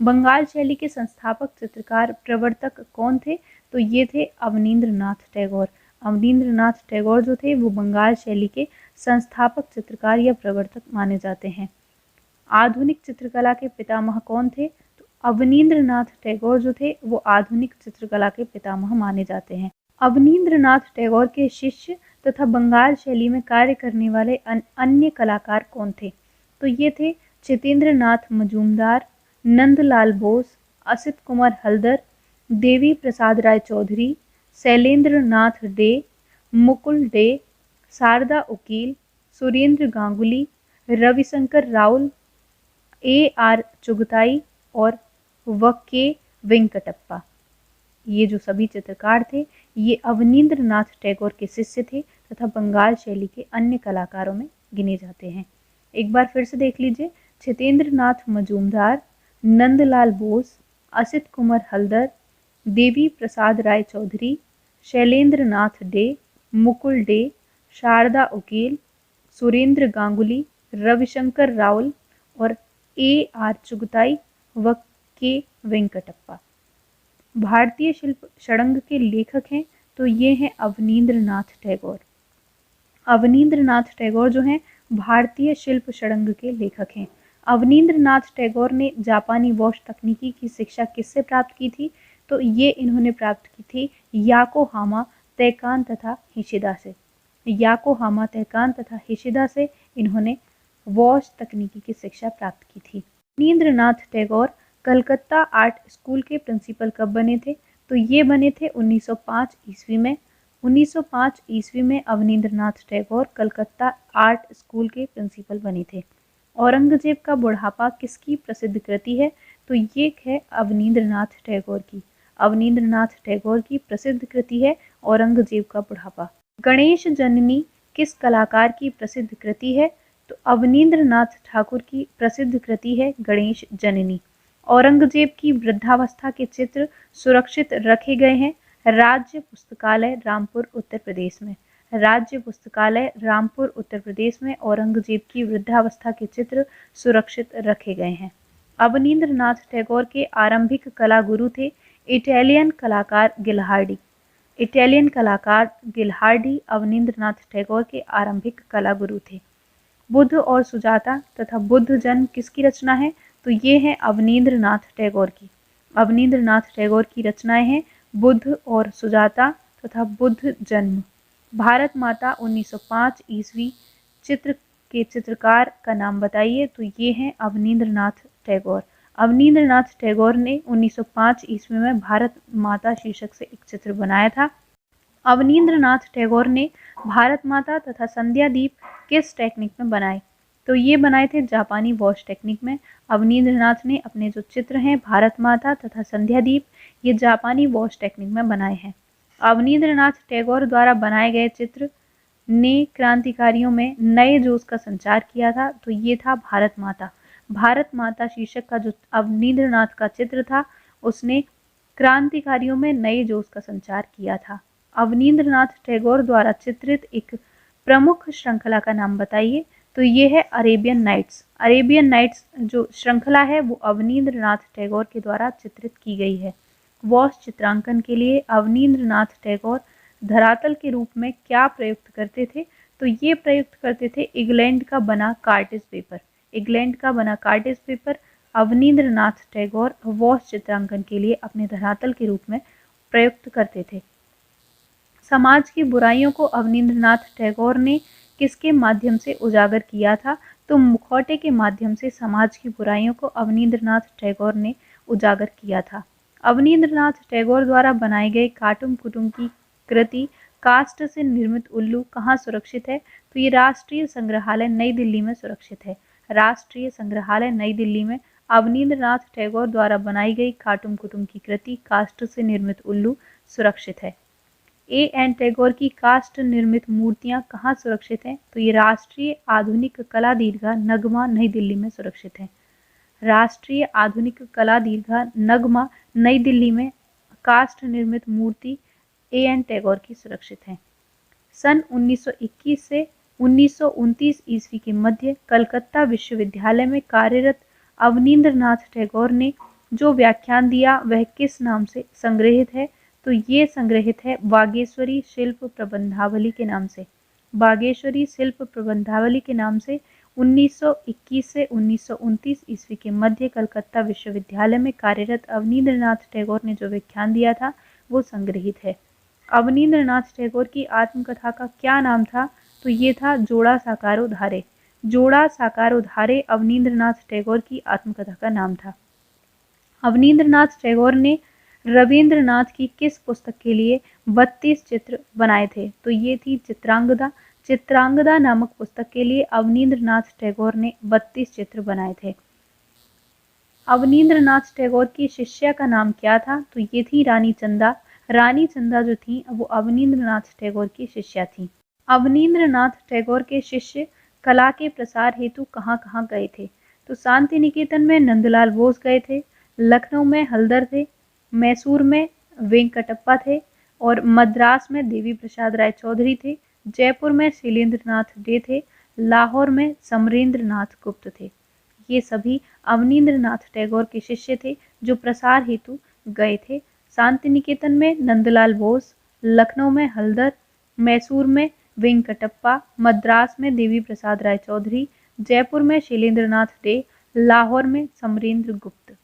बंगाल शैली के संस्थापक चित्रकार प्रवर्तक कौन थे? तो ये थे अवनींद्र नाथ टैगोर। अवनींद्र नाथ टैगोर जो थे वो बंगाल शैली के संस्थापक चित्रकार या प्रवर्तक माने जाते हैं। आधुनिक चित्रकला के पितामह कौन थे? तो अवनींद्र नाथ टैगोर जो थे वो आधुनिक चित्रकला के पितामह माने जाते हैं। अवनींद्र नाथ टैगोर के शिष्य तथा बंगाल शैली में कार्य करने वाले अन्य कलाकार कौन थे? तो ये थे चितेंद्र नाथ Majumdar, Nandlal Bose, Asit Kumar Haldar, Devi Prasad Rai Chaudhary, Shailendra Nath day, Mukul day, Sharda उकील, Surendra Ganguly, Ravishankar Raul, AR Chughtai और W.K. वेंकटप्पा। ये जो सभी चित्रकार थे ये अवनींद्र नाथ टैगोर के शिष्य थे तथा बंगाल शैली के अन्य कलाकारों में गिने जाते हैं। एक बार फिर से देख लीजिए। चितेंद्र नाथ मजूमदार, नंदलाल बोस, असित कुमार हल्दर, देवी प्रसाद राय चौधरी, शैलेंद्र नाथ डे, मुकुल डे, शारदा उकील, सुरेंद्र गांगुली, रविशंकर राउल और AR चुगताई व K वेंकटप्पा। भारतीय शिल्प षडंग के लेखक हैं तो ये हैं अवनींद्र नाथ टैगोर। अवनींद्र नाथ टैगोर जो हैं भारतीय शिल्प षडंग के लेखक हैं। अवनींद्रनाथ टैगोर ने जापानी वॉश तकनीकी की शिक्षा किससे प्राप्त की थी? तो ये इन्होंने प्राप्त की थी याकोहामा, तैकान तथा हिशिदा से। याकोहामा, तैकान तथा हिशिदा से इन्होंने वॉश तकनीकी की शिक्षा प्राप्त की थी। अवनींद्रनाथ टैगोर कलकत्ता आर्ट स्कूल के प्रिंसिपल कब बने थे? तो ये बने थे 1905 ईस्वी में। 1905 ईस्वी में अवनींद्रनाथ टैगोर कलकत्ता आर्ट स्कूल के प्रिंसिपल बने थे। औरंगजेब का बुढ़ापा किसकी प्रसिद्ध कृति है? तो ये है अवनींद्रनाथ टैगोर की। अवनींद्रनाथ टैगोर की प्रसिद्ध कृति है औरंगजेब का बुढ़ापा। गणेश जननी किस कलाकार की प्रसिद्ध कृति है? तो अवनींद्रनाथ ठाकुर की प्रसिद्ध कृति है गणेश जननी। औरंगजेब की वृद्धावस्था के चित्र सुरक्षित रखे गए हैं राज्य पुस्तकालय रामपुर उत्तर प्रदेश में। राज्य पुस्तकालय रामपुर उत्तर प्रदेश में औरंगजेब की वृद्धावस्था के चित्र सुरक्षित रखे गए हैं। अवनींद्रनाथ टैगोर के आरंभिक कला गुरु थे इटालियन कलाकार गिल्हार्डी। इटालियन कलाकार गिल्हार्डी अवनींद्रनाथ टैगोर के आरंभिक कला गुरु थे। बुद्ध और सुजाता तथा बुद्ध जन्म किसकी रचना है? तो ये है अवनींद्रनाथ टैगोर की। अवनींद्रनाथ टैगोर की रचनाएं हैं बुद्ध और सुजाता तथा बुद्ध जन्म। भारत माता 1905 ईस्वी चित्र के चित्रकार का नाम बताइए? तो ये हैं अवनींद्रनाथ टैगोर। अवनींद्रनाथ टैगोर ने 1905 ईस्वी में भारत माता शीर्षक से एक चित्र बनाया था। अवनींद्रनाथ टैगोर ने भारत माता तथा संध्या दीप किस टेक्निक में बनाए? तो ये बनाए थे जापानी वॉश टेक्निक में। अवनींद्रनाथ ने अपने जो चित्र हैं भारत माता तथा संध्या दीप ये जापानी वॉश टेक्निक में बनाए हैं। अवनींद्रनाथ टैगोर द्वारा बनाए गए चित्र ने क्रांतिकारियों में नए जोश का संचार किया था। तो ये था भारत माता। भारत माता शीर्षक का जो अवनींद्रनाथ का चित्र था उसने क्रांतिकारियों में नए जोश का संचार किया था। अवनींद्रनाथ टैगोर द्वारा चित्रित एक प्रमुख श्रृंखला का नाम बताइए? तो ये है अरेबियन नाइट्स। अरेबियन नाइट्स जो श्रृंखला है वो अवनींद्रनाथ टैगोर के द्वारा चित्रित की गई है। वॉश चित्रांकन के लिए अवनींद्रनाथ टैगोर धरातल के रूप में क्या प्रयुक्त करते थे? तो ये प्रयुक्त करते थे इंग्लैंड का बना कार्टेज पेपर। इंग्लैंड का बना cartridge paper Abanindranath Tagore wash चित्रांकन के लिए अपने धरातल के रूप में प्रयुक्त करते थे। समाज की बुराइयों को अवनींद्रनाथ टैगोर ने किसके माध्यम से उजागर किया था? तो मुखौटे के माध्यम से समाज की बुराइयों को अवनींद्रनाथ टैगोर ने उजागर किया था। अवनींद्रनाथ टैगोर द्वारा बनाए गए काटुम कुटुम की कृति काष्ठ से निर्मित उल्लू कहाँ सुरक्षित है? तो ये राष्ट्रीय संग्रहालय नई दिल्ली में सुरक्षित है। राष्ट्रीय संग्रहालय नई दिल्ली में अवनींद्रनाथ टैगोर द्वारा बनाई गई काटुम कुटुम की कृति काष्ठ से निर्मित उल्लू सुरक्षित है। एन टैगोर की काष्ठ निर्मित मूर्तियां कहाँ सुरक्षित हैं? तो ये राष्ट्रीय आधुनिक कला दीर्घा नगमा नई दिल्ली में सुरक्षित है। राष्ट्रीय आधुनिक कला दीर्घा नगमा नई दिल्ली में काष्ठ निर्मित मूर्ति एन टैगोर की सुरक्षित है। सन 1921 से 1929 ईस्वी के मध्य कलकत्ता विश्वविद्यालय में कार्यरत अवनींद्रनाथ टैगोर ने जो व्याख्यान दिया वह किस नाम से संग्रहित है? तो ये संग्रहित है बागेश्वरी शिल्प प्रबंधावली के नाम से। बागेश्वरी शिल्प प्रबंधावली के नाम से 1921 से 1929 ईस्वी के मध्य कलकत्ता विश्वविद्यालय में कार्यरत अवनींद्रनाथ टैगोर ने जो व्याख्यान दिया था वो संग्रहित है। अवनींद्रनाथ टैगोर की आत्मकथा का क्या नाम था? तो ये था जोड़ा साकारो धारे। जोड़ा साकारो धारे अवनींद्रनाथ टैगोर की आत्मकथा का नाम था। अवनींद्रनाथ टैगोर ने रविंद्रनाथ की किस पुस्तक के लिए 32 चित्र बनाए थे? तो ये थी चित्रांगदा। चित्रांगदा नामक पुस्तक के लिए अवनींद्रनाथ टैगोर ने 32 चित्र बनाए थे। अवनींद्रनाथ टैगोर की शिष्या का नाम क्या था? तो ये थी रानी चंदा। रानी चंदा जो थी वो अवनींद्रनाथ टैगोर की शिष्या थी। अवनींद्रनाथ टैगोर के शिष्य कला के प्रसार हेतु कहाँ कहाँ गए थे? तो शांति निकेतन में नंदलाल बोस गए थे, लखनऊ में हल्दर थे, मैसूर में वेंकटप्पा थे और मद्रास में देवी प्रसाद राय चौधरी थे, जयपुर में शैलेंद्रनाथ डे थे, लाहौर में समरेंद्रनाथ गुप्त थे। ये सभी अवनींद्रनाथ टैगोर के शिष्य थे जो प्रसार हेतु गए थे। शांति निकेतन में नंदलाल बोस, लखनऊ में हल्दर, मैसूर में वेंकटप्पा, मद्रास में देवी प्रसाद राय चौधरी, जयपुर में शैलेंद्रनाथ डे, लाहौर में समरेंद्र गुप्त।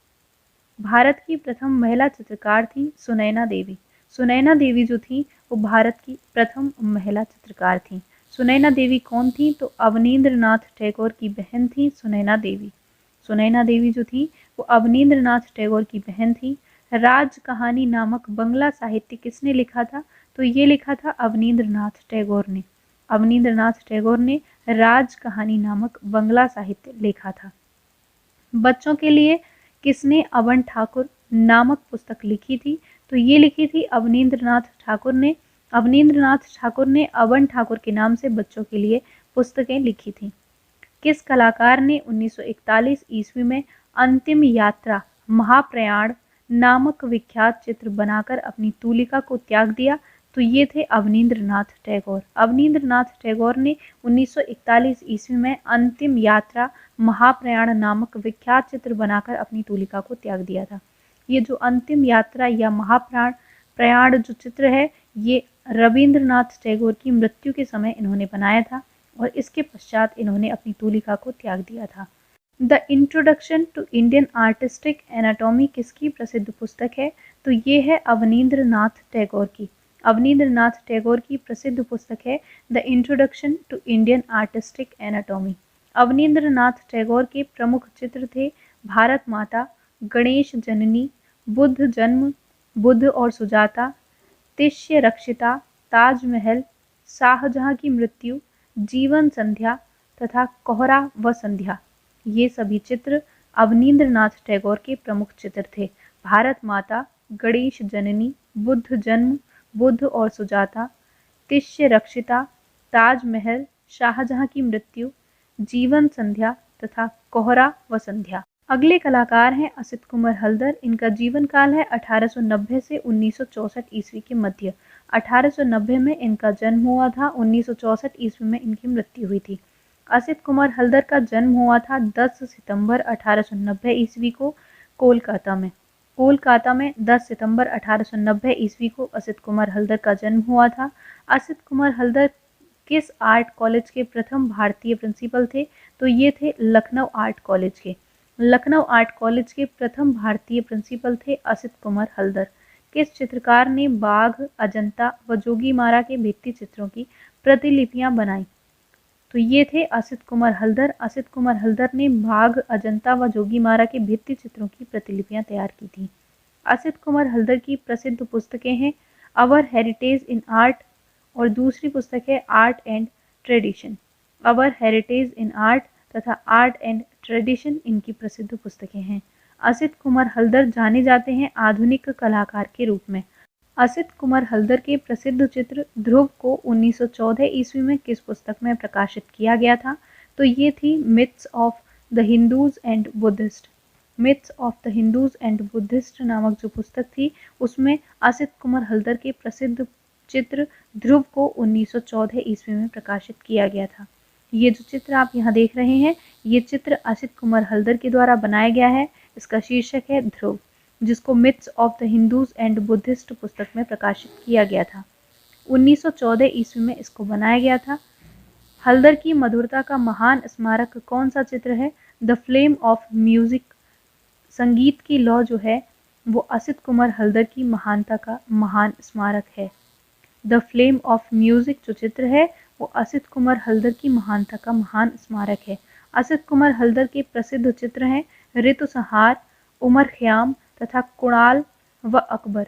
भारत की प्रथम महिला चित्रकार थी सुनैना देवी। सुनैना देवी जो थी वो भारत की प्रथम महिला चित्रकार थी। सुनैना देवी कौन थी? तो अवनींद्रनाथ टैगोर की बहन थी सुनैना देवी। सुनैना देवी जो थी वो अवनींद्रनाथ टैगोर की बहन थी। राज कहानी नामक बंगला साहित्य किसने लिखा था? तो ये लिखा था अवनींद्रनाथ टैगोर ने। अवनींद्रनाथ टैगोर ने राज कहानी नामक बंगला साहित्य लिखा था। बच्चों के लिए किसने अवन ठाकुर नामक पुस्तक लिखी थी? तो ये लिखी थी अवनींद्रनाथ ठाकुर ने। अवनींद्रनाथ ठाकुर ने अवन ठाकुर के नाम से बच्चों के लिए पुस्तकें लिखी थी। किस कलाकार ने 1941 ईस्वी में अंतिम यात्रा महाप्रयाण नामक विख्यात चित्र बनाकर अपनी तूलिका को त्याग दिया? तो ये थे अवनींद्रनाथ टैगोर। अवनींद्रनाथ टैगोर ने 1941 ईस्वी में अंतिम यात्रा महाप्रयाण नामक विख्यात चित्र बनाकर अपनी तूलिका को त्याग दिया था। ये जो अंतिम यात्रा या महाप्रयाण प्रयाण जो चित्र है ये रविंद्रनाथ टैगोर की मृत्यु के समय इन्होंने बनाया था और इसके पश्चात इन्होंने अपनी तूलिका को त्याग दिया था। The introduction to Indian artistic anatomy किसकी प्रसिद्ध पुस्तक है? तो ये है अवनींद्रनाथ टैगोर की। अवनींद्रनाथ टैगोर की प्रसिद्ध पुस्तक है the introduction to Indian artistic anatomy. Abanindranath Tagore के प्रमुख चित्र थे भारत माता, गणेश जननी, बुद्ध जन्म, बुद्ध और सुजाता, तिष्य रक्षिता, ताजमहल, शाहजहां की मृत्यु, जीवन संध्या तथा कोहरा व संध्या। ये सभी चित्र अवनींद्रनाथ टैगोर के प्रमुख चित्र थे। भारत माता, गणेश जननी, बुद्ध जन्म, बुद्ध और सुजाता, तिष्य रक्षिता, ताजमहल, शाहजहां की मृत्यु, जीवन संध्या तथा कोहरा व संध्या। अगले कलाकार हैं असित कुमार हल्दर। इनका जीवन काल है 1890 से 1964 ईस्वी के मध्य। 1890 में इनका जन्म हुआ था, 1964 ईस्वी में इनकी मृत्यु हुई थी। असित कुमार हल्दर का जन्म हुआ था 10 सितंबर 1890 ईस्वी को कोलकाता में। कोलकाता में 10 सितंबर 1890 ईस्वी को असित कुमार हल्दर का जन्म हुआ था। असित कुमार हल्दर किस आर्ट कॉलेज के प्रथम भारतीय प्रिंसिपल थे? तो ये थे लखनऊ आर्ट कॉलेज के। लखनऊ आर्ट कॉलेज के प्रथम भारतीय प्रिंसिपल थे असित कुमार हल्दर। किस चित्रकार ने बाघ, अजंता व जोगीमारा के भित्ति चित्रों की प्रतिलिपियां बनाई? तो ये थे असित कुमार हल्दर। असित कुमार हल्दर ने बाघ, अजंता व जोगीमारा के भित्ति चित्रों की प्रतिलिपियां तैयार की थी। असित कुमार हल्दर की प्रसिद्ध पुस्तकें हैं अवर हेरिटेज इन आर्ट और दूसरी पुस्तक है art and tradition. Our heritage in art तथा आर्ट एंड ट्रेडिशन इनकी प्रसिद्ध पुस्तकें हैं। असित कुमार हल्दर जाने जाते हैं आधुनिक कलाकार के रूप में। असित कुमार हल्दर के प्रसिद्ध चित्र ध्रुव को 1914 ईस्वी में किस पुस्तक में प्रकाशित किया गया था? तो ये थी myths of the Hindus and Buddhist. Myths of the Hindus and Buddhist नामक जो पुस्तक थी उसमें असित कुमार हल्दर के प्रसिद्ध चित्र ध्रुव को 1914 ईस्वी में प्रकाशित किया गया था। ये जो चित्र आप यहाँ देख रहे हैं ये चित्र असित कुमार हल्दर के द्वारा बनाया गया है। इसका शीर्षक है ध्रुव, जिसको myths of the Hindus and Buddhist पुस्तक में प्रकाशित किया गया था। 1914 ईस्वी में इसको बनाया गया था। हल्दर की मधुरता का महान स्मारक कौन सा चित्र है? The flame of music. संगीत की लौ जो है वो असित कुमार हल्दर की महानता का महान स्मारक है। द फ्लेम ऑफ म्यूजिक जो चित्र है वो असित कुमार हल्दर की महानता का महान स्मारक है। असित कुमार हल्दर के प्रसिद्ध चित्र हैं ऋतुसंहार, उमर खयाम तथा कुणाल व अकबर।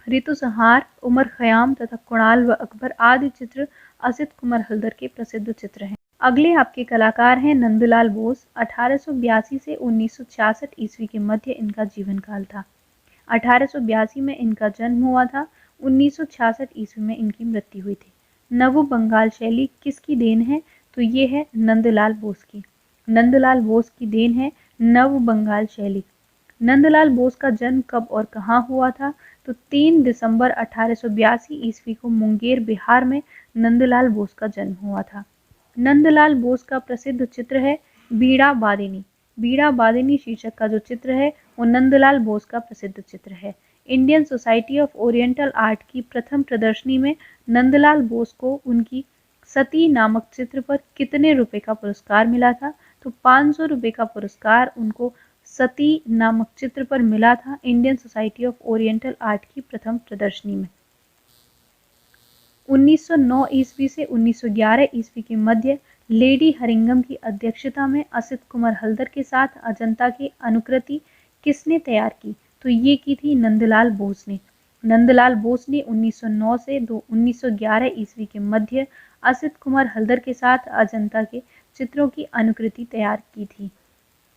ऋतुसंहार, उमर खयाम तथा कुणाल व अकबर आदि चित्र असित कुमार हल्दर के प्रसिद्ध चित्र हैं। अगले आपके कलाकार हैं नंदलाल बोस। 1882 से 1966 ईस्वी के मध्य इनका जीवन काल था। 1882 में इनका जन्म हुआ था, 1966 ईस्वी में इनकी मृत्यु हुई थी। नव बंगाल शैली किसकी देन है? तो ये है नंदलाल बोस की। नंदलाल बोस की देन है नव बंगाल शैली। नंदलाल बोस का जन्म कब और कहाँ हुआ था? तो 3 दिसंबर 1882 ईस्वी को मुंगेर, बिहार में नंदलाल बोस का जन्म हुआ था। नंदलाल बोस का प्रसिद्ध चित्र है बीड़ा वादिनी। बीड़ा वादिनी शीर्षक का जो चित्र है वो नंदलाल बोस का प्रसिद्ध चित्र है। Indian Society of Oriental Art की प्रथम प्रदर्शनी में नंदलाल बोस को उनकी सती नामक चित्र पर कितने रुपए का पुरस्कार मिला था? तो 500 रुपये का पुरस्कार उनको सती नामक चित्र पर मिला था Indian Society of Oriental Art की प्रथम प्रदर्शनी में। 1909 ईस्वी से 1911 ईस्वी के मध्य लेडी हरिंगम की अध्यक्षता में असित कुमार हल्दर के साथ अजंता की अनुकृति किसने तैयार की? तो ये की थी नंदलाल बोस ने। नंदलाल बोस ने 1909 से 1911 ईस्वी के मध्य असित कुमार हल्दर के साथ अजंता के चित्रों की अनुकृति तैयार की थी।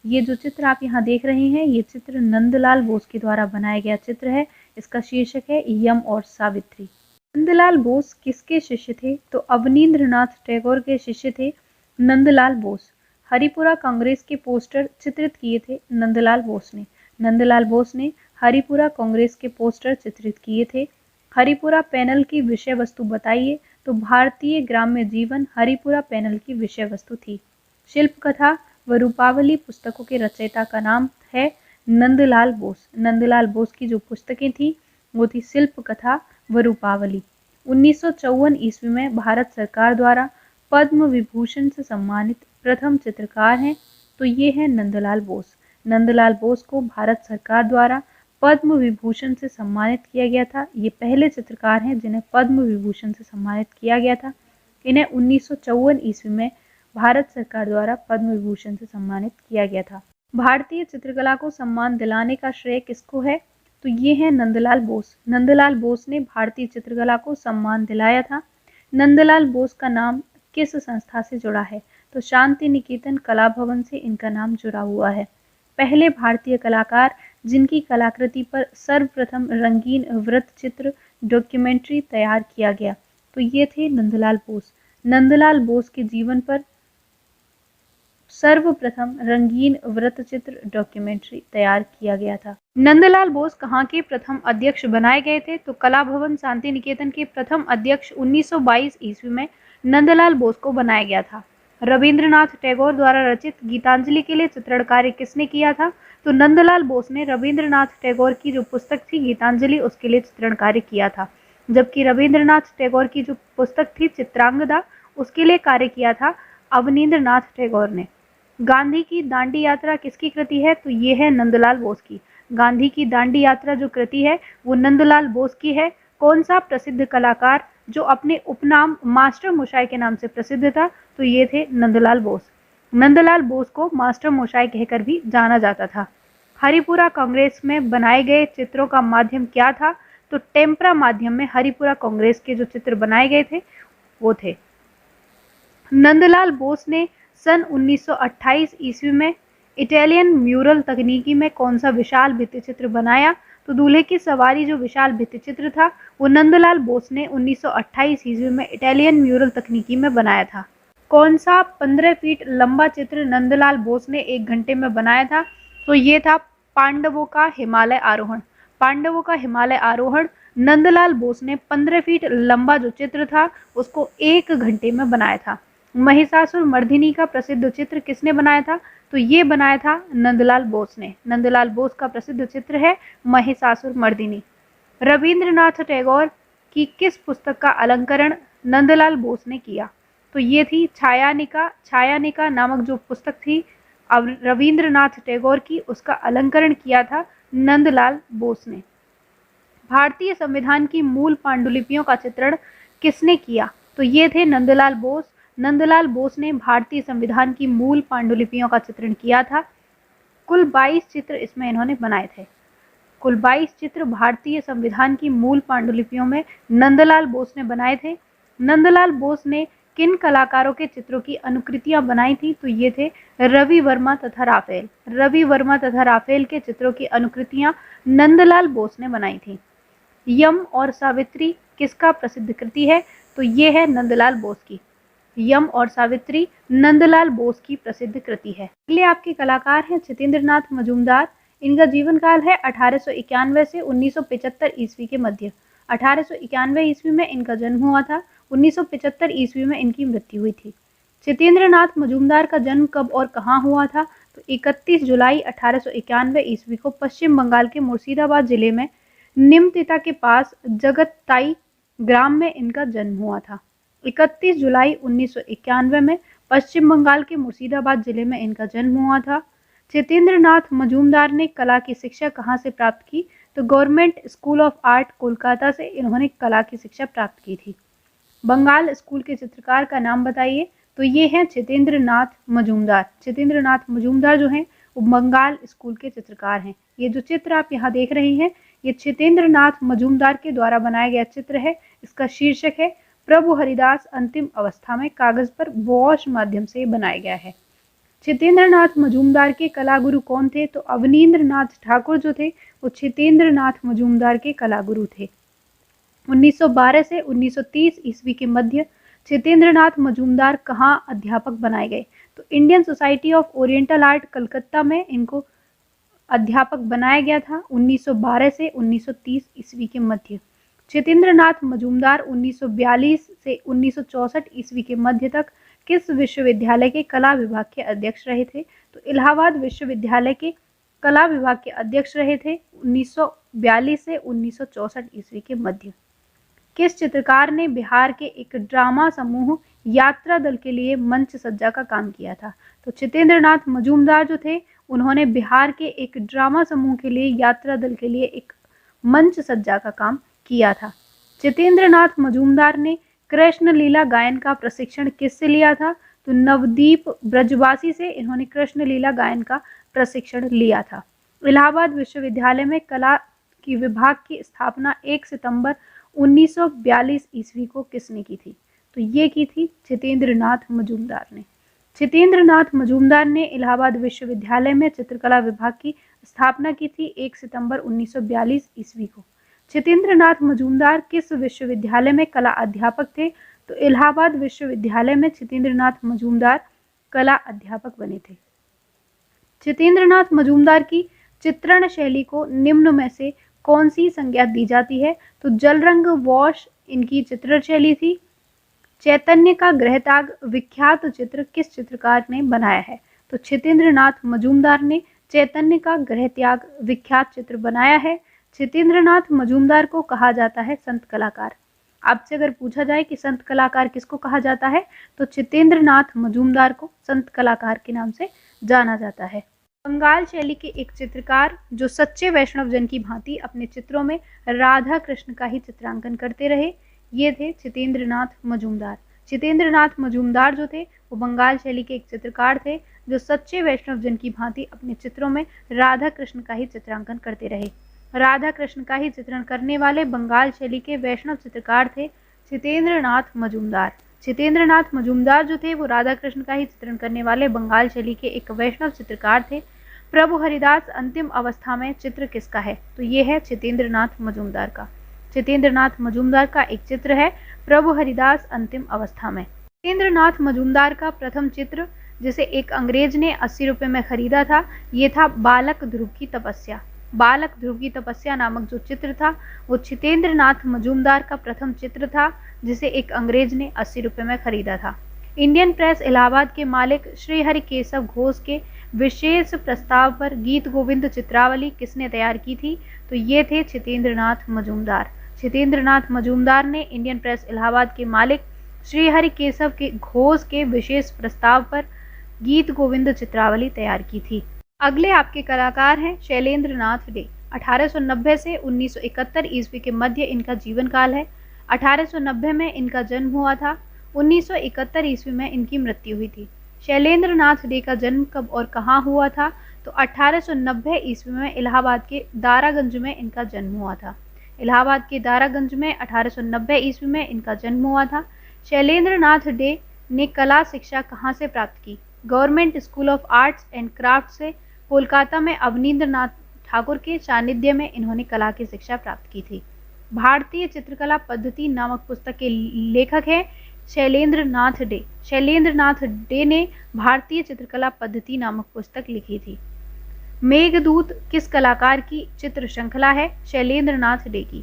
ये जो चित्र आप यहाँ देख रहे हैं, ये चित्र नंदलाल बोस के द्वारा बनाया गया चित्र है। इसका शीर्षक है यम और सावित्री। नंदलाल बोस किसके शिष्य थे? तो अवनींद्रनाथ टैगोर के शिष्य थे नंदलाल बोस। हरिपुरा कांग्रेस के पोस्टर चित्रित किए थे नंदलाल बोस ने। नंदलाल बोस ने हरिपुरा कांग्रेस के पोस्टर चित्रित किए थे। हरिपुरा पैनल की विषय वस्तु बताइए? तो भारतीय ग्राम्य जीवन हरिपुरा पैनल की विषय वस्तु थी। शिल्प कथा व रूपावली पुस्तकों के रचयिता का नाम है नंदलाल बोस। नंदलाल बोस की जो पुस्तकें थी वो थी शिल्प कथा व रूपावली। 1954 ईस्वी में भारत सरकार द्वारा पद्म विभूषण से सम्मानित प्रथम चित्रकार हैं तो ये है नंदलाल बोस। नंदलाल बोस को भारत सरकार द्वारा पद्म विभूषण से सम्मानित किया गया था। ये पहले चित्रकार हैं जिन्हें पद्म विभूषण से सम्मानित किया गया था। इन्हें 1954 ईस्वी में भारत सरकार द्वारा पद्म विभूषण से सम्मानित किया गया था। भारतीय चित्रकला को सम्मान दिलाने का श्रेय किसको है? तो ये है नंदलाल बोस। नंदलाल बोस ने भारतीय चित्रकला को सम्मान दिलाया था। नंदलाल बोस का नाम किस संस्था से जुड़ा है? तो शांति निकेतन कला भवन से इनका नाम जुड़ा हुआ है। पहले भारतीय कलाकार जिनकी कलाकृति पर सर्वप्रथम रंगीन वृत्त चित्र डॉक्यूमेंट्री तैयार किया गया तो ये थे नंदलाल बोस। नंदलाल बोस के जीवन पर सर्वप्रथम रंगीन वृत्त चित्र डॉक्यूमेंट्री तैयार किया गया था। नंदलाल बोस कहाँ के प्रथम अध्यक्ष बनाए गए थे? तो कला भवन शांति निकेतन के प्रथम अध्यक्ष 1922 ईस्वी में नंदलाल बोस को बनाया गया था। रविंद्रनाथ टैगोर द्वारा रचित गीतांजलि के लिए चित्रण कार्य किसने किया था? तो नंदलाल बोस ने रविंद्रनाथ टैगोर की जो पुस्तक थी गीतांजलि उसके लिए चित्रण कार्य किया था। जबकि रविंद्रनाथ टैगोर की जो पुस्तक थी चित्रांगदा उसके लिए कार्य किया था अवनींद्रनाथ टैगोर ने। गांधी की दांडी यात्रा किसकी कृति है? तो ये है नंदलाल बोस की। गांधी की दांडी यात्रा जो कृति है वो नंदलाल बोस की है। कौन सा प्रसिद्ध कलाकार जो अपने उपनाम मास्टर मोशाय के नाम से प्रसिद्ध था? तो ये थे नंदलाल बोस। नंदलाल बोस को मास्टर मोशाय कहकर भी जाना जाता था। हरिपुरा कांग्रेस में बनाए गए चित्रों का माध्यम क्या था? तो टेम्परा माध्यम में हरिपुरा कांग्रेस के जो चित्र बनाए गए थे वो थे। नंदलाल बोस ने सन 1928 ईस्वी में इटालियन म्यूरल तकनीकी में कौन सा विशाल भित्ति चित्र बनाया? तो दूल्हे की सवारी जो विशाल भित्ति चित्र था वो नंदलाल बोस ने 1928 ईस्वी में इटालियन म्यूरल तकनीकी में बनाया था। कौन सा 15 फीट लंबा चित्र नंदलाल बोस ने 1 घंटे में बनाया था? तो ये था पांडवों का हिमालय आरोहण। पांडवों का हिमालय आरोहण नंदलाल बोस ने 15 फीट लंबा जो चित्र था उसको 1 घंटे में बनाया था। महिषासुर मर्दिनी का प्रसिद्ध चित्र किसने बनाया था? तो ये बनाया था नंदलाल बोस ने। नंदलाल बोस का प्रसिद्ध चित्र है महिषासुर मर्दिनी। रविंद्रनाथ टैगोर की किस पुस्तक का अलंकरण नंदलाल बोस ने किया? तो ये थी छायानिका। छायानिका नामक जो पुस्तक थी अब रविंद्रनाथ टैगोर की, उसका अलंकरण किया था नंदलाल बोस ने। भारतीय संविधान की मूल पांडुलिपियों का चित्रण किसने किया? तो ये थे नंदलाल बोस। नंदलाल बोस ने भारतीय संविधान की मूल पांडुलिपियों का चित्रण किया था। कुल 22 चित्र इसमें इन्होंने बनाए थे। कुल 22 चित्र भारतीय संविधान की मूल पांडुलिपियों में नंदलाल बोस ने बनाए थे। नंदलाल बोस ने किन कलाकारों के चित्रों की अनुकृतियां बनाई थी? तो ये थे रवि वर्मा तथा राफेल। रवि वर्मा तथा राफेल के चित्रों की अनुकृतियां नंदलाल बोस ने बनाई थी। यम और सावित्री किसका प्रसिद्ध कृति है? तो ये है नंदलाल बोस की। यम और सावित्री नंदलाल बोस की प्रसिद्ध कृति है। अगले आपके कलाकार हैं सत्येंद्रनाथ मजूमदार। इनका जीवन काल है 1891 से 1975 ईस्वी के मध्य। 1891 ईस्वी में इनका जन्म हुआ था। 1975 ईस्वी में इनकी मृत्यु हुई थी। सत्येंद्रनाथ मजूमदार का जन्म कब और कहाँ हुआ था? तो 31 जुलाई 1891 ईस्वी को पश्चिम बंगाल के मुर्शिदाबाद जिले में निमतिता के पास जगतताई ग्राम में इनका जन्म हुआ था। 31 जुलाई 1991 में पश्चिम बंगाल के मुर्शिदाबाद जिले में इनका जन्म हुआ था। जितेंद्र नाथ मजूमदार ने कला की शिक्षा कहाँ से प्राप्त की? तो government school of art Kolkata से इन्होंने कला की शिक्षा प्राप्त की थी। बंगाल स्कूल के चित्रकार का नाम बताइए? तो ये हैं जितेंद्र नाथ मजूमदार। जितेंद्र नाथ मजूमदार जो हैं वो बंगाल स्कूल के चित्रकार हैं। ये जो चित्र आप यहाँ देख रहे हैं ये जितेंद्र नाथ मजूमदार के द्वारा बनाया गया चित्र है। इसका शीर्षक है प्रभु हरिदास अंतिम अवस्था में, कागज पर वॉश माध्यम से बनाया गया है। जितेंद्र नाथ मजूमदार के कलागुरु कौन थे? तो अवनींद्र नाथ ठाकुर जो थे वो जितेंद्र नाथ मजूमदार के कलागुरु थे। 1912 से 1930 ईस्वी के मध्य जितेंद्र नाथ मजूमदार कहाँ अध्यापक बनाए गए? तो Indian Society of Oriental art Calcutta में इनको अध्यापक बनाया गया था 1912 से 1930 ईस्वी के मध्य। जितेंद्र नाथ मजूमदार 1942 से 1964 ईस्वी के मध्य तक किस विश्वविद्यालय के कला विभाग के अध्यक्ष रहे थे? तो इलाहाबाद विश्वविद्यालय के कला विभाग के अध्यक्ष रहे थे 1942 से 1964 ईस्वी के मध्य। किस चित्रकार ने बिहार के एक ड्रामा समूह यात्रा दल के लिए मंच सज्जा का काम किया था? तो जितेंद्र नाथ मजूमदार जो थे उन्होंने बिहार के एक ड्रामा समूह के लिए यात्रा दल के लिए एक मंच सज्जा का काम किया था। जितेंद्र नाथ मजूमदार ने कृष्ण लीला गायन का प्रशिक्षण किससे लिया था? तो नवदीप ब्रजवासी से इन्होंने कृष्ण लीला गायन का प्रशिक्षण लिया था। इलाहाबाद विश्वविद्यालय में कला की विभाग की स्थापना 1 सितंबर 1942 ईस्वी को किसने की थी? तो ये की थी जितेंद्र नाथ मजूमदार ने। जितेंद्र नाथ मजूमदार ने इलाहाबाद विश्वविद्यालय में चित्रकला विभाग की स्थापना की थी 1 सितंबर 1942 ईस्वी को। जितेंद्र नाथ मजूमदार किस विश्वविद्यालय में कला अध्यापक थे? तो इलाहाबाद विश्वविद्यालय में जितेंद्र नाथ मजूमदार कला अध्यापक बने थे। जितेंद्र नाथ मजूमदार की चित्रण शैली को निम्न में से कौन सी संज्ञा दी जाती है? तो जल रंग वॉश इनकी चित्रण शैली थी। चैतन्य का गृहत्याग विख्यात चित्र किस चित्रकार ने बनाया है? तो जितेंद्र नाथ मजूमदार ने चैतन्य का गृहत्याग विख्यात चित्र बनाया है। जितेंद्र नाथ मजूमदार को कहा जाता है संत कलाकार। आपसे अगर पूछा जाए कि संत कलाकार किसको कहा जाता है तो जितेंद्र नाथ मजूमदार को संत कलाकार के नाम से जाना जाता है। बंगाल शैली के एक चित्रकार जो सच्चे वैष्णव जन की भांति अपने चित्रों में राधा कृष्ण का ही चित्रांकन करते रहे, ये थे जितेंद्र नाथ मजूमदार। जितेंद्र नाथ मजूमदार जो थे वो बंगाल शैली के एक चित्रकार थे जो सच्चे वैष्णव जन की भांति अपने चित्रों में राधा कृष्ण का ही चित्रांकन करते रहे। राधा कृष्ण का ही चित्रण करने वाले बंगाल शैली के वैष्णव चित्रकार थे जितेंद्र नाथ मजूमदार। जितेंद्र नाथ मजूमदार जो थे वो राधा कृष्ण का ही चित्रण करने वाले बंगाल शैली के एक वैष्णव चित्रकार थे। प्रभु हरिदास अंतिम अवस्था में चित्र किसका है? तो ये है जितेंद्र नाथ मजूमदार का। जितेंद्र नाथ मजूमदार का एक चित्र है प्रभु हरिदास अंतिम अवस्था में। जितेंद्र नाथ मजूमदार का प्रथम चित्र जिसे एक अंग्रेज ने 80 रुपये में खरीदा था ये था बालक ध्रुव की तपस्या। बालक ध्रुव की तपस्या नामक जो चित्र था वो जितेंद्र नाथ मजूमदार का प्रथम चित्र था जिसे एक अंग्रेज ने 80 रुपये में खरीदा था। इंडियन प्रेस इलाहाबाद के मालिक श्री हरि केशव घोष के विशेष प्रस्ताव पर गीत गोविंद चित्रावली किसने तैयार की थी? तो ये थे जितेंद्र नाथ मजूमदार। जितेंद्र नाथ मजूमदार ने इंडियन प्रेस इलाहाबाद के मालिक श्री हरि केशव के घोष के विशेष प्रस्ताव पर गीत गोविंद चित्रावली तैयार की थी। अगले आपके कलाकार हैं शैलेंद्र नाथ डे। 1890 से 1971 ईस्वी के मध्य इनका जीवन काल है। 1890 में इनका जन्म हुआ था। 1971 ईस्वी में इनकी मृत्यु हुई थी। शैलेंद्र नाथ डे का जन्म कब और कहाँ हुआ था? तो 1890 ईस्वी में इलाहाबाद के दारागंज में इनका जन्म हुआ था। इलाहाबाद के दारागंज में 1890 ईस्वी में इनका जन्म हुआ था। शैलेंद्र नाथ डे ने कला शिक्षा कहाँ से प्राप्त की? Government school of arts and craft से। कोलकाता में अवनींद्र नाथ ठाकुर के सानिध्य में इन्होंने कला की शिक्षा प्राप्त की थी। भारतीय चित्रकला पद्धति नामक पुस्तक के लेखक हैं शैलेंद्र नाथ डे। शैलेंद्र नाथ डे ने भारतीय चित्रकला पद्धति नामक पुस्तक लिखी थी। मेघदूत किस कलाकार की चित्र श्रृंखला है? शैलेंद्र नाथ डे की।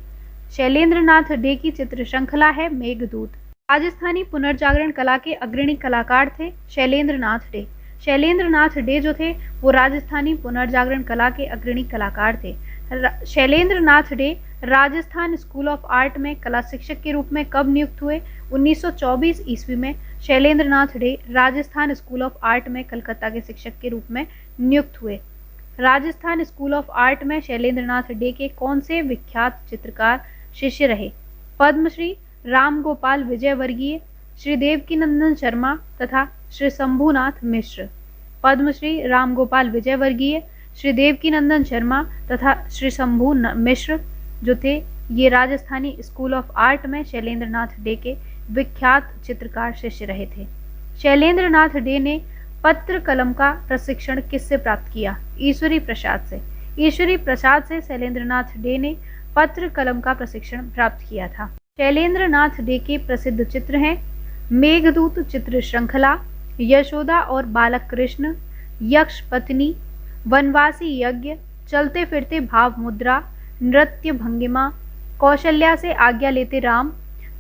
शैलेंद्र नाथ डे की चित्र श्रृंखला है मेघदूत। राजस्थानी पुनर्जागरण कला के अग्रणी कलाकार थे शैलेंद्र नाथ डे। शैलेंद्र नाथ डे जो थे वो राजस्थानी पुनर्जागरण कला के अग्रणी कलाकार थे। Shailendra Nath De Rajasthan School of Art में कला शिक्षक के रूप में कब नियुक्त हुए? 1924 ईस्वी में Shailendra Nath De Rajasthan School of Art में कलकत्ता के शिक्षक के रूप में नियुक्त हुए। राजस्थान स्कूल ऑफ आर्ट में शैलेंद्र नाथ डे के कौन से विख्यात चित्रकार शिष्य रहे? पद्मश्री राम गोपाल विजयवर्गीय, श्री देवकीनंदन शर्मा तथा श्री शंभुनाथ मिश्र। पद्मश्री राम गोपाल विजयवर्गीय, श्री देवकीनंदन शर्मा तथा श्री शंभु मिश्र जो थे, ये राजस्थानी स्कूल ऑफ आर्ट में शैलेंद्र नाथ डे के विख्यात चित्रकार शिष्य रहे थे। शैलेंद्र नाथ डे ने पत्र कलम का प्रशिक्षण किससे प्राप्त किया? ईश्वरी प्रसाद से। ईश्वरी प्रसाद से शैलेंद्र नाथ डे ने पत्र कलम का प्रशिक्षण प्राप्त किया था। शैलेंद्र नाथ डे के प्रसिद्ध चित्र हैं मेघदूत चित्र श्रृंखला, यशोदा और बालक कृष्ण, यक्ष पत्नी, वनवासी यज्ञ, चलते फिरते भाव मुद्रा, नृत्य भंगिमा, कौशल्या से आज्ञा लेते राम,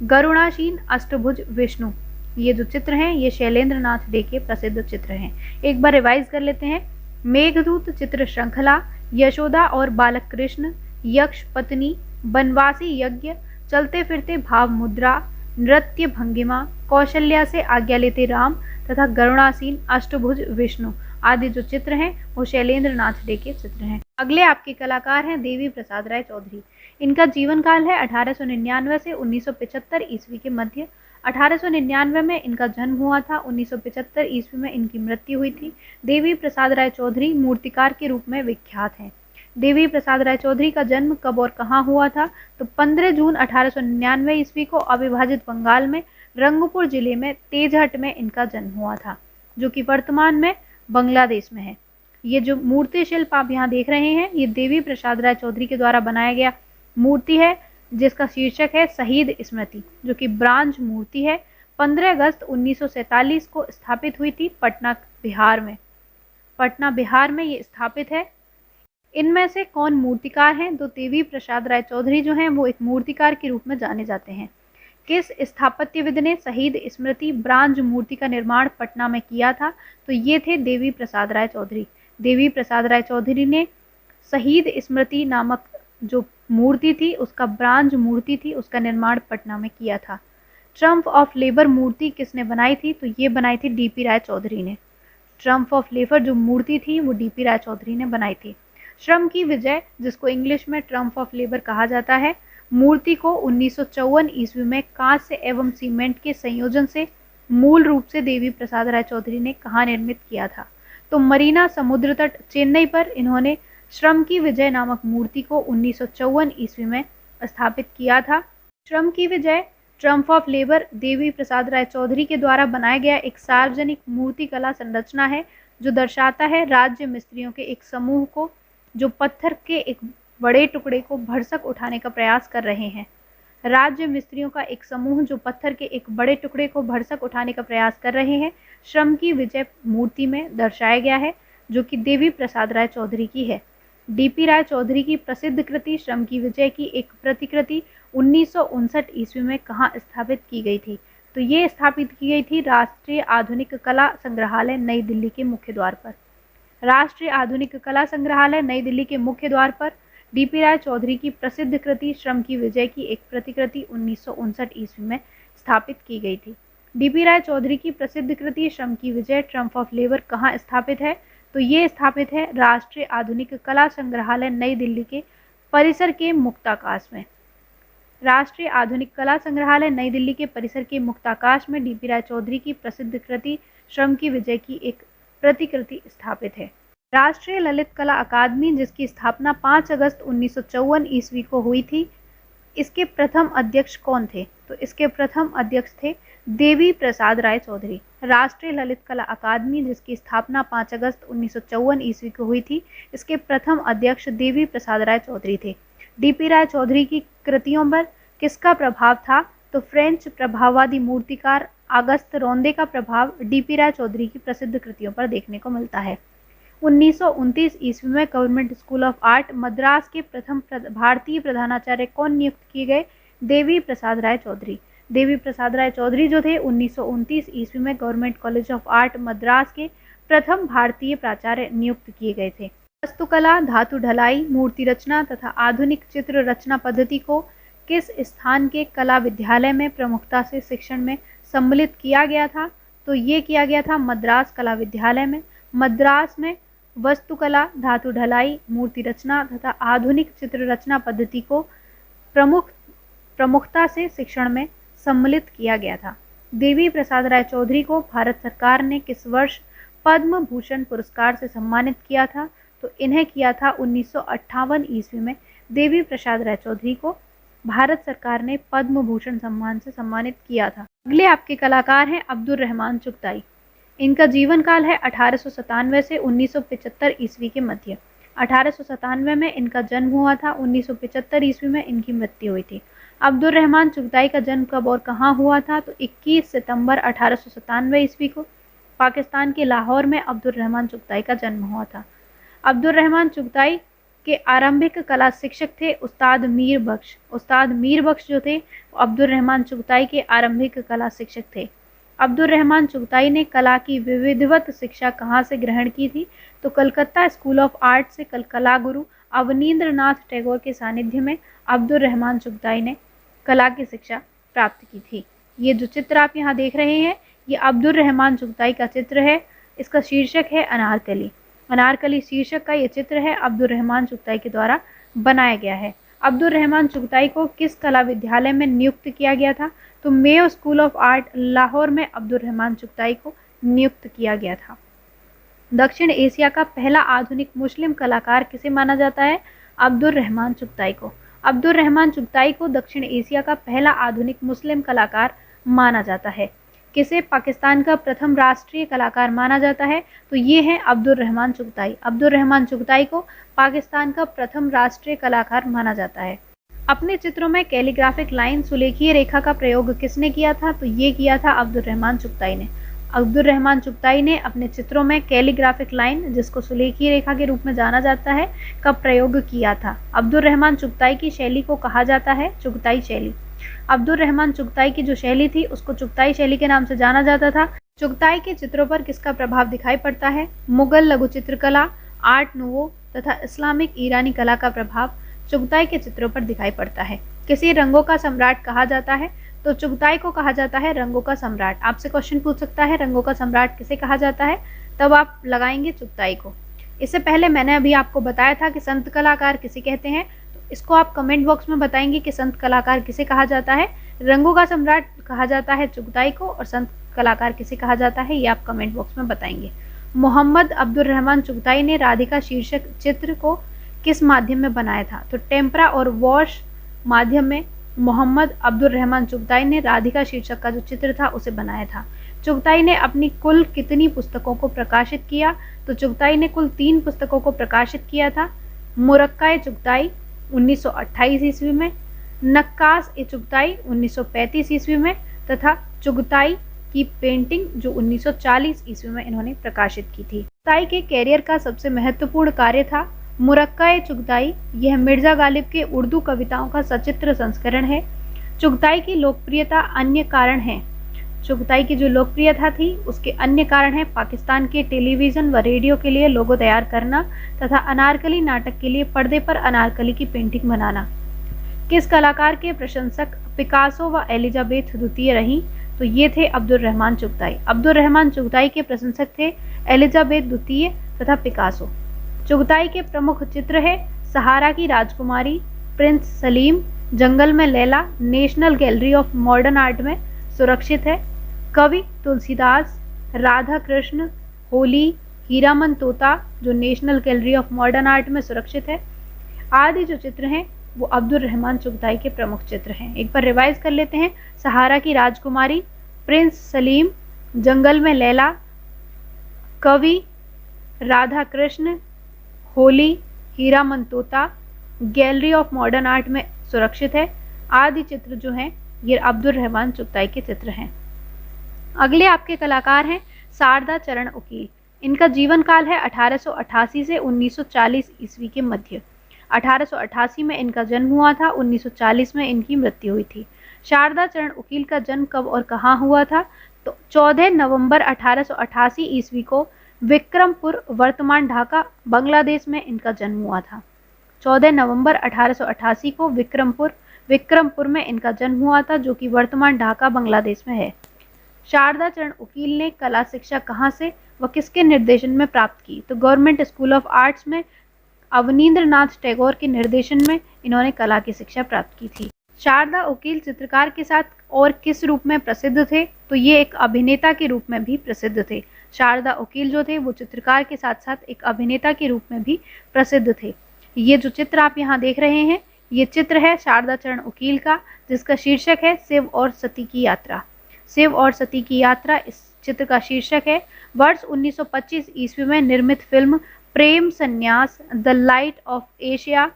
गरुणासीन अष्टभुज विष्णु। ये जो चित्र हैं ये शैलेंद्र नाथ डे के प्रसिद्ध चित्र हैं। एक बार रिवाइज कर लेते हैं। मेघदूत चित्र श्रृंखला, यशोदा और बालक कृष्ण, यक्ष पत्नी, वनवासी यज्ञ, चलते फिरते भाव मुद्रा, नृत्य भंगिमा, कौशल्या से आज्ञा लेते राम तथा गरुणासीन अष्टभुज विष्णु आदि जो चित्र हैं वो शैलेंद्र नाथ डे के चित्र हैं। अगले आपके कलाकार हैं देवी प्रसाद राय चौधरी। इनका जीवन काल है 1899 से 1975 ईस्वी के मध्य। 1899 में इनका जन्म हुआ था, 1975 ईस्वी में इनकी मृत्यु हुई थी। देवी प्रसाद राय चौधरी मूर्तिकार के रूप में विख्यात हैं। देवी प्रसाद राय चौधरी का जन्म कब और कहाँ हुआ था? तो 15 जून 1899 ईस्वी को अविभाजित बंगाल में रंगपुर जिले में तेजहट में इनका जन्म हुआ था, जो कि वर्तमान में बांग्लादेश में है। ये जो मूर्ति शिल्प आप यहाँ देख रहे हैं ये देवी प्रसाद राय चौधरी के द्वारा बनाया गया मूर्ति है, जिसका शीर्षक है शहीद स्मृति, जो कि ब्रांज मूर्ति है। 15 अगस्त 1947 को स्थापित हुई थी पटना बिहार में। पटना बिहार में ये स्थापित है। इनमें से कौन मूर्तिकार हैं? तो देवी प्रसाद राय चौधरी जो हैं वो एक मूर्तिकार के रूप में जाने जाते हैं। किस स्थापत्यविद ने शहीद स्मृति ब्रांज मूर्ति का निर्माण पटना में किया था? तो ये थे देवी प्रसाद राय चौधरी। देवी प्रसाद राय चौधरी ने शहीद स्मृति नामक जो मूर्ति थी उसका ब्रांज मूर्ति थी उसका निर्माण पटना में किया था। ट्रम्प ऑफ लेबर मूर्ति किसने बनाई थी? तो ये बनाई थी डीपी राय चौधरी ने। ट्रम्प ऑफ लेबर जो मूर्ति थी वो डीपी राय चौधरी ने बनाई थी। श्रम की विजय जिसको इंग्लिश में ट्रम्प ऑफ लेबर कहा जाता है, मूर्ति को 1954 ईस्वी में कांस्य एवं सीमेंट के संयोजन से मूल रूप से देवी प्रसाद राय चौधरी ने कहाँ निर्मित किया था? तो मरीना समुद्र तट चेन्नई पर इन्होंने श्रम की विजय नामक मूर्ति को 1954 ईस्वी में स्थापित किया था। श्रम की विजय Trump of labour Devi Prasad Rai Chaudhary के द्वारा बनाया गया एक सार्वजनिक मूर्ति कला संरचना है जो दर्शाता है राज्य मिस्त्रियों के एक समूह को जो पत्थर के एक बड़े टुकड़े को भरसक उठाने का प्रयास कर रहे हैं। राज्य मिस्त्रियों का एक समूह जो पत्थर के एक बड़े टुकड़े को भरसक उठाने का प्रयास कर रहे हैं, श्रम की विजय मूर्ति में दर्शाया गया है, जो कि देवी प्रसाद राय चौधरी की है। डीपी राय चौधरी की प्रसिद्ध कृति श्रम की विजय की एक प्रतिकृति 1959 ईस्वी में कहाँ स्थापित की गई थी? तो ये स्थापित की गई थी राष्ट्रीय आधुनिक कला संग्रहालय नई दिल्ली के मुख्य द्वार पर। राष्ट्रीय आधुनिक कला संग्रहालय नई दिल्ली के मुख्य द्वार पर डीपी राय चौधरी की प्रसिद्ध कृति श्रम की विजय की एक प्रतिकृति 1959 ईस्वी में स्थापित की गई थी। डीपी राय चौधरी की प्रसिद्ध कृति श्रम की विजय ट्रम्प ऑफ लेबर कहाँ स्थापित है? तो ये स्थापित है राष्ट्रीय आधुनिक कला संग्रहालय नई दिल्ली के परिसर के मुक्ताकाश में। राष्ट्रीय आधुनिक कला संग्रहालय नई दिल्ली के परिसर के मुक्ताकाश में डीपी राय चौधरी की प्रसिद्ध कृति श्रम की विजय की एक प्रतिकृति स्थापित है। राष्ट्रीय ललित कला अकादमी जिसकी स्थापना 5 अगस्त 1954 ईस्वी को हुई थी, इसके प्रथम अध्यक्ष कौन थे? तो इसके प्रथम अध्यक्ष थे देवी प्रसाद राय चौधरी। राष्ट्रीय ललित कला अकादमी जिसकी स्थापना 5 अगस्त 1954 ईस्वी को हुई थी, इसके प्रथम अध्यक्ष देवी प्रसाद राय चौधरी थे। डीपी राय चौधरी की कृतियों पर किसका प्रभाव था? तो फ्रेंच प्रभाववादी मूर्तिकार अगस्त रोंदे का प्रभाव डीपी राय चौधरी की प्रसिद्ध कृतियों पर देखने को मिलता है। 1929 ईस्वी में government school of art Madras के प्रथम भारतीय प्रधानाचार्य कौन नियुक्त किए गए? देवी प्रसाद राय चौधरी। देवी प्रसाद राय चौधरी जो थे 1929 ईस्वी में government college of art Madras के प्रथम भारतीय प्राचार्य नियुक्त किए गए थे। वास्तुकला, धातु ढलाई, मूर्ति रचना तथा आधुनिक चित्र रचना पद्धति को किस स्थान के कला विद्यालय में प्रमुखता से शिक्षण में सम्मिलित किया गया था? तो ये किया गया था मद्रास कला विद्यालय में। मद्रास में वास्तुकला, धातु ढलाई, मूर्ति रचना तथा आधुनिक चित्र रचना पद्धति को प्रमुखता से शिक्षण में सम्मिलित किया गया था। देवी प्रसाद राय चौधरी को भारत सरकार ने किस वर्ष पद्म भूषण पुरस्कार से सम्मानित किया था? तो इन्हें किया था 1958 ईस्वी में। देवी प्रसाद राय चौधरी को भारत सरकार ने पद्म भूषण सम्मान से सम्मानित किया था। अगले आपके कलाकार हैं अब्दुल रहमान चुगताई। इनका जीवन काल है 1897 से 1975 ईस्वी के मध्य। 1897 में इनका जन्म हुआ था, 1975 ईस्वी में इनकी मृत्यु हुई थी। अब्दुल रहमान चुगताई का जन्म कब और कहाँ हुआ था? तो 21 सितंबर 1897 ईस्वी को पाकिस्तान के लाहौर में अब्दुल रहमान चुगताई का जन्म हुआ था। अब्दुल रहमान चुगताई के आरंभिक कला शिक्षक थे उस्ताद मीर बख्श। उस्ताद मीर बख्श जो थे वो अब्दुल रहमान चुगताई के आरंभिक कला शिक्षक थे। अब्दुल रहमान चुगताई ने कला की विधिवत शिक्षा कहाँ से ग्रहण की थी? तो कलकत्ता स्कूल ऑफ आर्ट से कला गुरु अवनींद्र नाथ टैगोर के सानिध्य में अब्दुल रहमान चुगताई ने कला की शिक्षा प्राप्त की थी। ये जो चित्र आप यहाँ देख रहे हैं ये अब्दुल रहमान चुगताई का चित्र है। इसका शीर्षक है अनारकली। अनारकली शीर्षक का ये चित्र है, अब्दुल रहमान चुगताई के द्वारा बनाया गया है। अब्दुल रहमान चुगताई को किस कला विद्यालय में नियुक्त किया गया था? तो Mayo school of art Lahore में अब्दुल रहमान चुगताई को नियुक्त किया गया था। दक्षिण एशिया का पहला आधुनिक मुस्लिम कलाकार किसे माना जाता है? अब्दुल रहमान चुगताई को। अब्दुल रहमान चुगताई को दक्षिण एशिया का पहला आधुनिक मुस्लिम कलाकार माना जाता है। किसे पाकिस्तान का प्रथम राष्ट्रीय कलाकार माना जाता है? तो ये है अब्दुल रहमान चुगताई। अब्दुल रहमान चुगताई को पाकिस्तान का प्रथम राष्ट्रीय कलाकार माना जाता है। अपने चित्रों में कैलीग्राफिक लाइन सुलेखीय रेखा का प्रयोग किसने किया था? तो ये किया था अब्दुल रहमान चुगताई ने। अब्दुल रहमान चुगताई ने अपने चित्रों में कैलीग्राफिक लाइन, जिसको सुलेखीय रेखा के रूप में जाना जाता है, का प्रयोग किया था। अब्दुल रहमान चुगताई की शैली को कहा जाता है चुगताई शैली। अब्दुल रहमान चुगताई की जो शैली थी उसको चुगताई शैली के नाम से जाना जाता था। चुगताई के चित्रों पर किसका प्रभाव दिखाई पड़ता है? मुगल लघु चित्रकला, आर्ट नूवो तथा इस्लामिक ईरानी कला का प्रभाव चुगताई के चित्रों पर दिखाई पड़ता है। किसी रंगों का सम्राट कहा जाता है? तो चुगताई को कहा जाता है रंगों का सम्राट। आपसे क्वेश्चन पूछ सकता है रंगों का सम्राट किसे कहा जाता है, तब आप लगाएंगे चुगताई को। इससे पहले मैंने अभी आपको बताया था कि संत कलाकार किसे कहते हैं, तो इसको आप कमेंट बॉक्स में बताएंगे कि संत कलाकार किसे कहा जाता है। रंगों का सम्राट कहा जाता है चुगताई को और संत कलाकार किसे कहा जाता है ये आप कमेंट बॉक्स में बताएंगे। मोहम्मद अब्दुल रहमान चुगताई ने राधिका शीर्षक चित्र को किस माध्यम में बनाया था? तो टेम्परा और वॉश माध्यम में मोहम्मद अब्दुल रहमान चुगताई ने राधिका शीर्षक का जो चित्र था उसे बनाया था। चुगताई ने अपनी कुल कितनी पुस्तकों को प्रकाशित किया? तो चुगताई ने कुल 3 पुस्तकों को प्रकाशित किया था। मुरक्का चुगताई 1928 ईस्वी में, नक्काश ए चुगताई 1935 ईस्वी में तथा चुगताई की पेंटिंग जो 1940 ईस्वी में इन्होंने प्रकाशित की थी। चुगताई के कैरियर का सबसे महत्वपूर्ण कार्य था मुरक्का ए चुगताई। यह मिर्जा गालिब के उर्दू कविताओं का सचित्र संस्करण है। चुगताई की लोकप्रियता अन्य कारण है। चुगताई की जो लोकप्रियता थी उसके अन्य कारण है पाकिस्तान के टेलीविजन व रेडियो के लिए लोगो तैयार करना तथा अनारकली नाटक के लिए पर्दे पर अनारकली की पेंटिंग बनाना। किस कलाकार के प्रशंसक पिकासो व एलिजाबेथ द्वितीय रहीं? तो ये थे अब्दुल रहमान चुगताई। अब्दुल रहमान चुगताई के प्रशंसक थे एलिजाबेथ द्वितीय तथा पिकासो। चुगताई के प्रमुख चित्र है सहारा की राजकुमारी, प्रिंस सलीम, जंगल में Laila, national gallery of modern art में सुरक्षित है, कवि तुलसीदास, राधा कृष्ण, होली, हीरामन तोता जो national gallery of modern art में सुरक्षित है आदि जो चित्र हैं वो अब्दुल रहमान चुगताई के प्रमुख चित्र हैं। एक बार रिवाइज कर लेते हैं। सहारा की राजकुमारी, प्रिंस सलीम, जंगल में लैला, कवि, राधा कृष्ण, होली, हीरामन तोता, गैलरी ऑफ मॉडर्न आर्ट में सुरक्षित है आदि चित्र जो हैं ये अब्दुल रहमान चुगताई के चित्र हैं। अगले आपके कलाकार हैं शारदा चरण उकील। इनका जीवन काल है 1888 से 1940 ईस्वी के मध्य। 1888 में इनका जन्म हुआ था, 1940 में इनकी मृत्यु हुई थी। शारदा चरण उकील का जन्म कब और कहाँ हुआ था? तो 14 नवंबर 1888 ईस्वी को विक्रमपुर वर्तमान ढाका बांग्लादेश में इनका जन्म हुआ था। 14 नवंबर 1888 को विक्रमपुर में इनका जन्म हुआ था, जो कि वर्तमान ढाका बांग्लादेश में है। शारदा चरण उकील ने कला शिक्षा कहाँ से व किसके निर्देशन में प्राप्त की? तो गवर्नमेंट स्कूल ऑफ आर्ट्स में अवनींद्रनाथ टैगोर के निर्देशन में इन्होंने कला की शिक्षा प्राप्त की थी। शारदा उकील चित्रकार के साथ और किस रूप में प्रसिद्ध थे? तो ये एक अभिनेता के रूप में भी प्रसिद्ध थे। शारदा उकील जो थे वो चित्रकार के साथ साथ एक अभिनेता के रूप में भी प्रसिद्ध थे। ये जो चित्र आप यहाँ देख रहे हैं, ये चित्र है शारदा चरण उकील का, जिसका शीर्षक है शिव और सती की यात्रा। शिव और सती की यात्रा इस चित्र का शीर्षक है। वर्ष 1925 ईस्वी में निर्मित फिल्म प्रेम संन्यास द लाइट ऑफ एशिया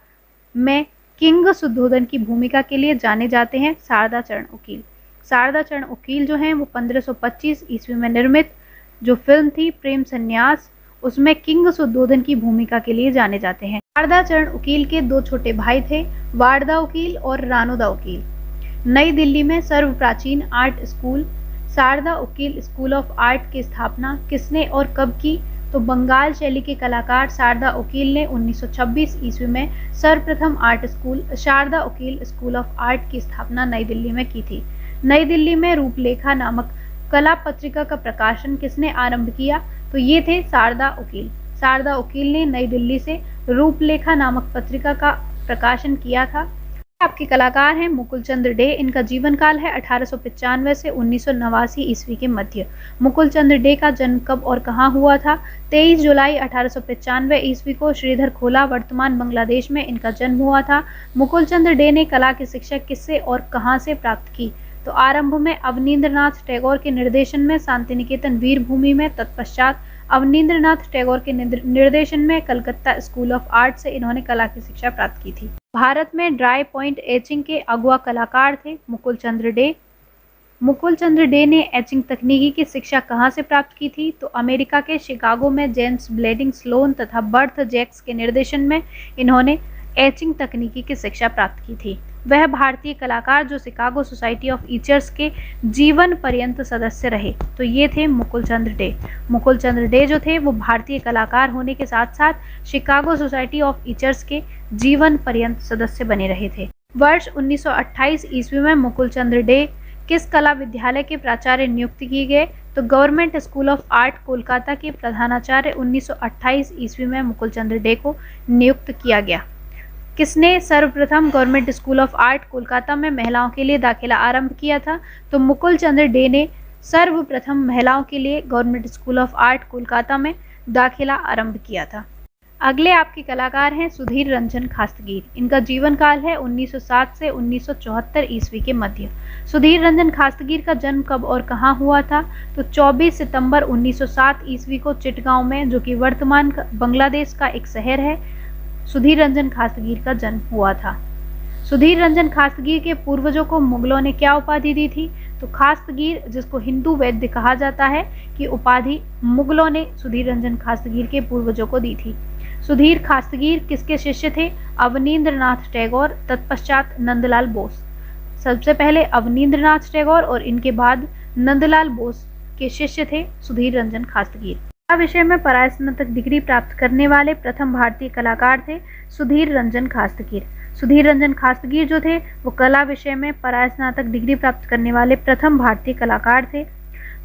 में किंग शुद्धोधन की भूमिका के लिए जाने जाते हैं शारदा चरण उकील। शारदा चरण उकील जो हैं वो 1525 ईस्वी में निर्मित जो फिल्म थी प्रेम संन्यास, उसमें किंग शुद्धोधन की भूमिका के लिए जाने जाते हैं। शारदा चरण उकील के दो छोटे भाई थे, वारदा उकील और रानोदा उकील। नई दिल्ली में सर्व प्राचीन art school Sarada Ukil school of art की स्थापना किसने और कब की? तो बंगाल शैली के कलाकार शारदा उकील ने 1926 ईस्वी में सर्वप्रथम art school Sarada Ukil school of art की स्थापना नई दिल्ली में की थी। नई दिल्ली में रूपलेखा नामक कला पत्रिका का प्रकाशन किसने आरंभ किया? तो ये थे शारदा उकील। शारदा उकील ने नई दिल्ली से रूपलेखा नामक पत्रिका का प्रकाशन किया था। आपके कलाकार हैं मुकुल चंद्र डे। इनका जीवन काल है 1895 से 1989 ईस्वी के मध्य। मुकुल चंद्र डे का जन्म कब और कहाँ हुआ था? 23 जुलाई 1895 ईस्वी को श्रीधर खोला वर्तमान बांग्लादेश में इनका जन्म हुआ था। मुकुल चंद्र डे ने कला की शिक्षा किससे और कहाँ से प्राप्त की? तो आरंभ में अवनींद्रनाथ टैगोर के निर्देशन में शांति निकेतन वीरभूमि में, तत्पश्चात अवनींद्रनाथ टैगोर के निर्देशन में कलकत्ता स्कूल ऑफ आर्ट से इन्होंने कला की शिक्षा प्राप्त की थी। भारत में ड्राई पॉइंट एचिंग के अगुआ कलाकार थे मुकुल चंद्र डे। मुकुल चंद्र डे ने एचिंग तकनीकी की शिक्षा कहाँ से प्राप्त की थी? तो अमेरिका के शिकागो में जेम्स ब्लेडिंग स्लोन तथा बर्थ जैक्स के निर्देशन में इन्होंने एचिंग तकनीकी की शिक्षा प्राप्त की थी। वह भारतीय कलाकार जो शिकागो सोसाइटी ऑफ ईचर्स के जीवन पर्यंत सदस्य रहे, तो ये थे मुकुल चंद्र डे। मुकुल चंद्र डे जो थे वो भारतीय कलाकार होने के साथ साथ शिकागो सोसाइटी ऑफ ईचर्स के जीवन पर्यंत सदस्य बने रहे थे। वर्ष 1928 ईस्वी में मुकुल चंद्र डे किस कला विद्यालय के प्राचार्य नियुक्त किए गए? तो government school of art Kolkata के प्रधानाचार्य 1928 ईस्वी में मुकुल चंद्र डे को नियुक्त किया गया। किसने सर्वप्रथम government school of art Kolkata में महिलाओं के लिए दाखिला आरंभ किया था? तो मुकुल चंद्र डे ने सर्वप्रथम महिलाओं के लिए government school of art Kolkata में दाखिला आरंभ किया था। अगले आपके कलाकार हैं सुधीर रंजन खास्तगीर। इनका जीवन काल है 1907 से 1974 ईस्वी के मध्य। सुधीर रंजन खास्तगीर का जन्म कब और कहाँ हुआ था? तो 24 सितंबर 1907 ईस्वी को चिटगांव में, जो कि वर्तमान बांग्लादेश का एक शहर है, सुधीर रंजन खास्तगीर का जन्म हुआ था। सुधीर रंजन खास्तगीर के पूर्वजों को मुगलों ने क्या उपाधि दी थी? तो खास्तगीर, जिसको हिंदू वैद्य कहा जाता है, कि उपाधि मुगलों ने सुधीर रंजन खास्तगीर के पूर्वजों को दी थी। सुधीर खास्तगीर किसके शिष्य थे? अवनींद्रनाथ टैगोर, तत्पश्चात नंदलाल बोस। सबसे पहले अवनींद्रनाथ टैगोर और इनके बाद नंदलाल बोस के शिष्य थे सुधीर रंजन खास्तगीर। कला विषय में परास्नातक डिग्री प्राप्त करने वाले प्रथम भारतीय कलाकार थे सुधीर रंजन खास्तगीर। सुधीर रंजन खास्तगीर जो थे वो कला विषय में परास्नातक डिग्री प्राप्त करने वाले प्रथम भारतीय कलाकार थे।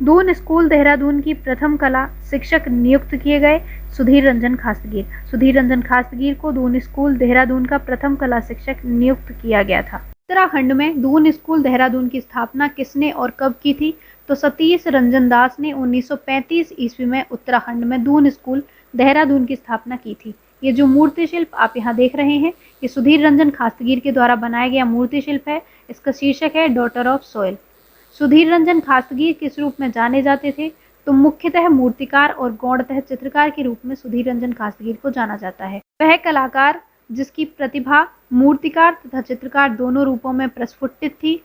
दून स्कूल देहरादून की प्रथम कला शिक्षक नियुक्त किए गए सुधीर रंजन खास्तगीर। सुधीर रंजन खास्तगीर को दून स्कूल देहरादून का प्रथम कला शिक्षक नियुक्त किया गया था। उत्तराखंड में दून स्कूल देहरादून की स्थापना किसने और कब की थी? तो सतीश रंजन दास ने 1935 ईस्वी में उत्तराखंड में दून स्कूल देहरादून की स्थापना की थी। ये जो मूर्ति शिल्प आप यहाँ देख रहे हैं, ये सुधीर रंजन खास्तगीर के द्वारा बनाया गया मूर्ति शिल्प है। इसका शीर्षक है Daughter of soil. Sudhir Ranjan Khastgir किस रूप में जाने जाते थे? तो मुख्यतः मूर्तिकार और गौणतः चित्रकार के रूप में सुधीर रंजन खास्तगीर को जाना जाता है। वह कलाकार जिसकी प्रतिभा मूर्तिकार तथा चित्रकार दोनों रूपों में प्रस्फुटित थी,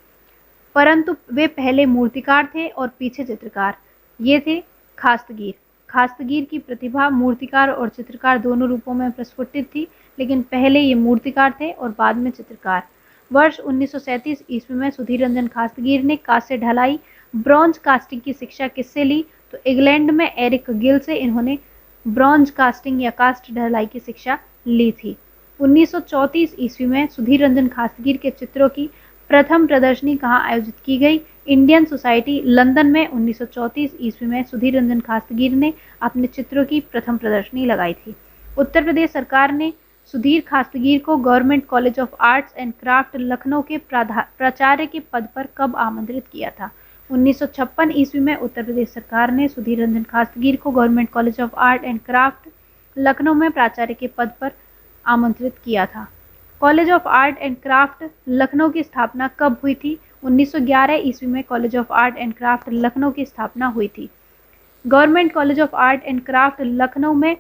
परंतु वे पहले मूर्तिकार थे और पीछे चित्रकार। ये थे खास्तगीर। खास्तगीर की प्रतिभा मूर्तिकार और चित्रकार दोनों रूपों में प्रस्फुटित थी, लेकिन पहले ये मूर्तिकार थे और बाद में चित्रकार। वर्ष 1937 ईस्वी में सुधीर रंजन खास्तगीर ने कांस्य ढलाई ब्रॉन्ज कास्टिंग की शिक्षा किससे ली? तो इंग्लैंड में एरिक गिल से इन्होंने ब्रॉन्ज कास्टिंग या कास्ट ढलाई की शिक्षा ली थी। 1934 ईस्वी में सुधीर रंजन खासगीर के चित्रों की प्रथम प्रदर्शनी कहाँ आयोजित की गई? इंडियन सोसाइटी लंदन में 1934 ईस्वी में सुधीर रंजन खासगीर ने अपने चित्रों की प्रथम प्रदर्शनी लगाई थी। उत्तर प्रदेश सरकार ने सुधीर खासगीर को government college of arts and craft Lucknow के प्राचार्य के पद पर कब आमंत्रित किया था? 1956 ईस्वी में उत्तर प्रदेश सरकार ने सुधीर रंजन खासगीर को government college of art and craft Lucknow में प्राचार्य के पद पर आमंत्रित किया था। College of art and craft Lucknow की स्थापना कब हुई थी? 1911 ईस्वी में college of art and craft Lucknow की स्थापना हुई थी। Government college of art and craft Lucknow में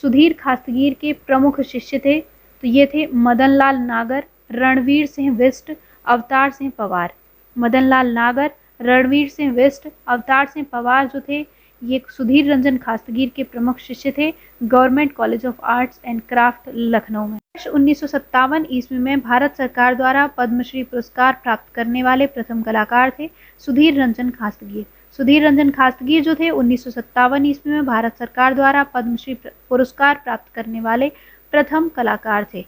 सुधीर खासगीर के प्रमुख शिष्य थे, तो ये थे मदन लाल नागर, रणवीर सिंह बिष्ट, अवतार सिंह पवार। मदन लाल नागर, रणवीर सिंह बिष्ट, अवतार सिंह पवार जो थे ये सुधीर रंजन खासगीर के प्रमुख शिष्य थे government college of arts and craft Lucknow में। 1957 ईस्वी में भारत सरकार द्वारा पद्मश्री पुरस्कार प्राप्त करने वाले प्रथम कलाकार थे सुधीर रंजन खासगीर। सुधीर रंजन खासगीर जो थे 1957 ईस्वी में भारत सरकार द्वारा पद्मश्री पुरस्कार प्राप्त करने वाले प्रथम कलाकार थे।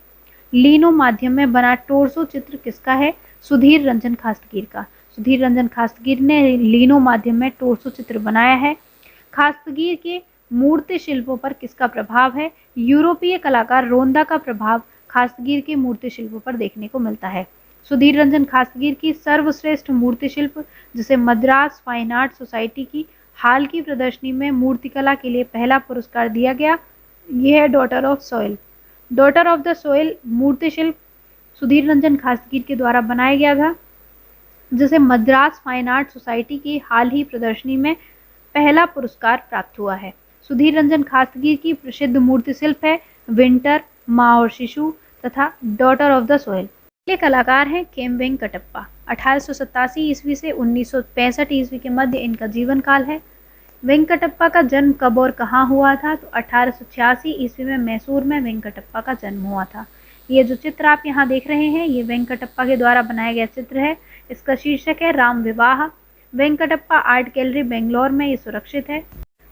लीनो माध्यम में बना टोरसो चित्र किसका है? सुधीर रंजन खासगीर का। सुधीर रंजन खासगीर ने लीनो माध्यम में टोरसो चित्र बनाया है। खासगीर के मूर्ति शिल्पों पर किसका प्रभाव है? यूरोपीय कलाकार रोंदा का प्रभाव खासगीर के मूर्ति शिल्पों पर देखने को मिलता है। सुधीर रंजन खासगीर की सर्वश्रेष्ठ मूर्ति शिल्प जिसे मद्रास फाइन आर्ट सोसाइटी की हाल की प्रदर्शनी में मूर्तिकला के लिए पहला पुरस्कार दिया गया, यह है Daughter of Soil. Daughter of the Soil मूर्ति शिल्प सुधीर रंजन खासगीर के द्वारा बनाया गया था, जिसे मद्रास फाइन आर्ट सोसाइटी की हाल ही प्रदर्शनी में पहला पुरस्कार प्राप्त हुआ है। सुधीर रंजन खासगीर की प्रसिद्ध मूर्ति शिल्प है विंटर, माँ और शिशु तथा डॉटर ऑफ द सॉइल। ये कलाकार हैं केम वेंकटप्पा। 1887 ईस्वी से 1965 ईस्वी के मध्य इनका जीवन काल है। वेंकटप्पा का जन्म कब और कहाँ हुआ था? तो 1886 ईस्वी में मैसूर में वेंकटप्पा का जन्म हुआ था। ये जो चित्र आप यहाँ देख रहे हैं ये वेंकटप्पा के द्वारा बनाया गया चित्र है। इसका शीर्षक है राम विवाह। वेंकटप्पा आर्ट गैलरी बेंगलोर में ये सुरक्षित है।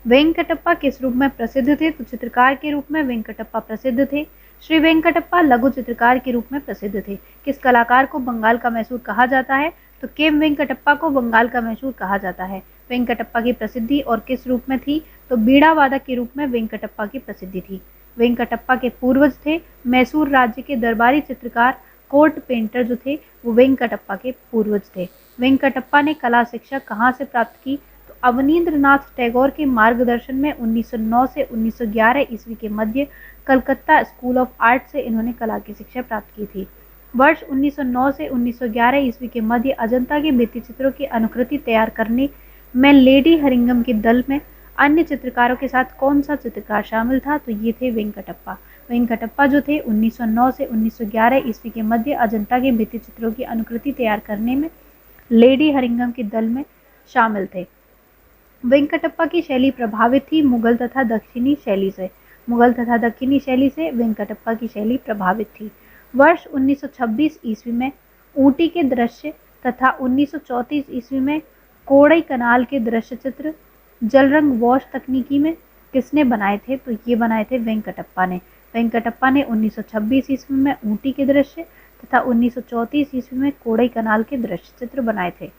वेंकटप्पा किस रूप में प्रसिद्ध थे? तो चित्रकार के रूप में वेंकटप्पा प्रसिद्ध थे। श्री वेंकटप्पा लघु चित्रकार के रूप में प्रसिद्ध थे। किस कलाकार को बंगाल का मैसूर कहा जाता है? तो केम वेंकटप्पा को बंगाल का मैसूर कहा जाता है। वेंकटप्पा की प्रसिद्धि और किस रूप में थी? तो बीड़ा वादक के रूप में वेंकटप्पा की प्रसिद्धि थी। वेंकटप्पा के पूर्वज थे मैसूर राज्य के दरबारी चित्रकार कोर्ट पेंटर जो थे वो वेंकटप्पा के पूर्वज थे। वेंकटप्पा ने कला शिक्षा कहाँ से प्राप्त की? तो अवनींद्रनाथ टैगोर के मार्गदर्शन में 1909 से 1911 ईस्वी के मध्य कलकत्ता स्कूल ऑफ आर्ट से इन्होंने कला की शिक्षा प्राप्त की थी। वर्ष 1909 से 1911 ईस्वी के मध्य अजंता के भित्ति चित्रों की अनुकृति तैयार करने में लेडी हरिंगम के दल में अन्य चित्रकारों के साथ कौन सा चित्रकार शामिल था? तो ये थे वेंकटप्पा। वेंकटप्पा जो थे 1909 से 1911 ईस्वी के मध्य अजंता के भित्ति चित्रों की अनुकृति तैयार करने में लेडी हरिंगम के दल में शामिल थे। वेंकटप्पा की शैली प्रभावित थी मुगल तथा दक्षिणी शैली से। मुगल तथा दक्षिणी शैली से वेंकटप्पा की शैली प्रभावित थी। वर्ष 1926 ईस्वी में ऊटी के दृश्य तथा 1934 ईस्वी में कोड़ई कनाल के दृश्य चित्र जलरंग वॉश तकनीकी में किसने बनाए थे? तो ये बनाए थे वेंकटप्पा ने। वेंकटप्पा ने 1926 ईस्वी में ऊटी के दृश्य तथा 1934 ईस्वी में कोड़ई कनाल के दृश्य चित्र बनाए थे।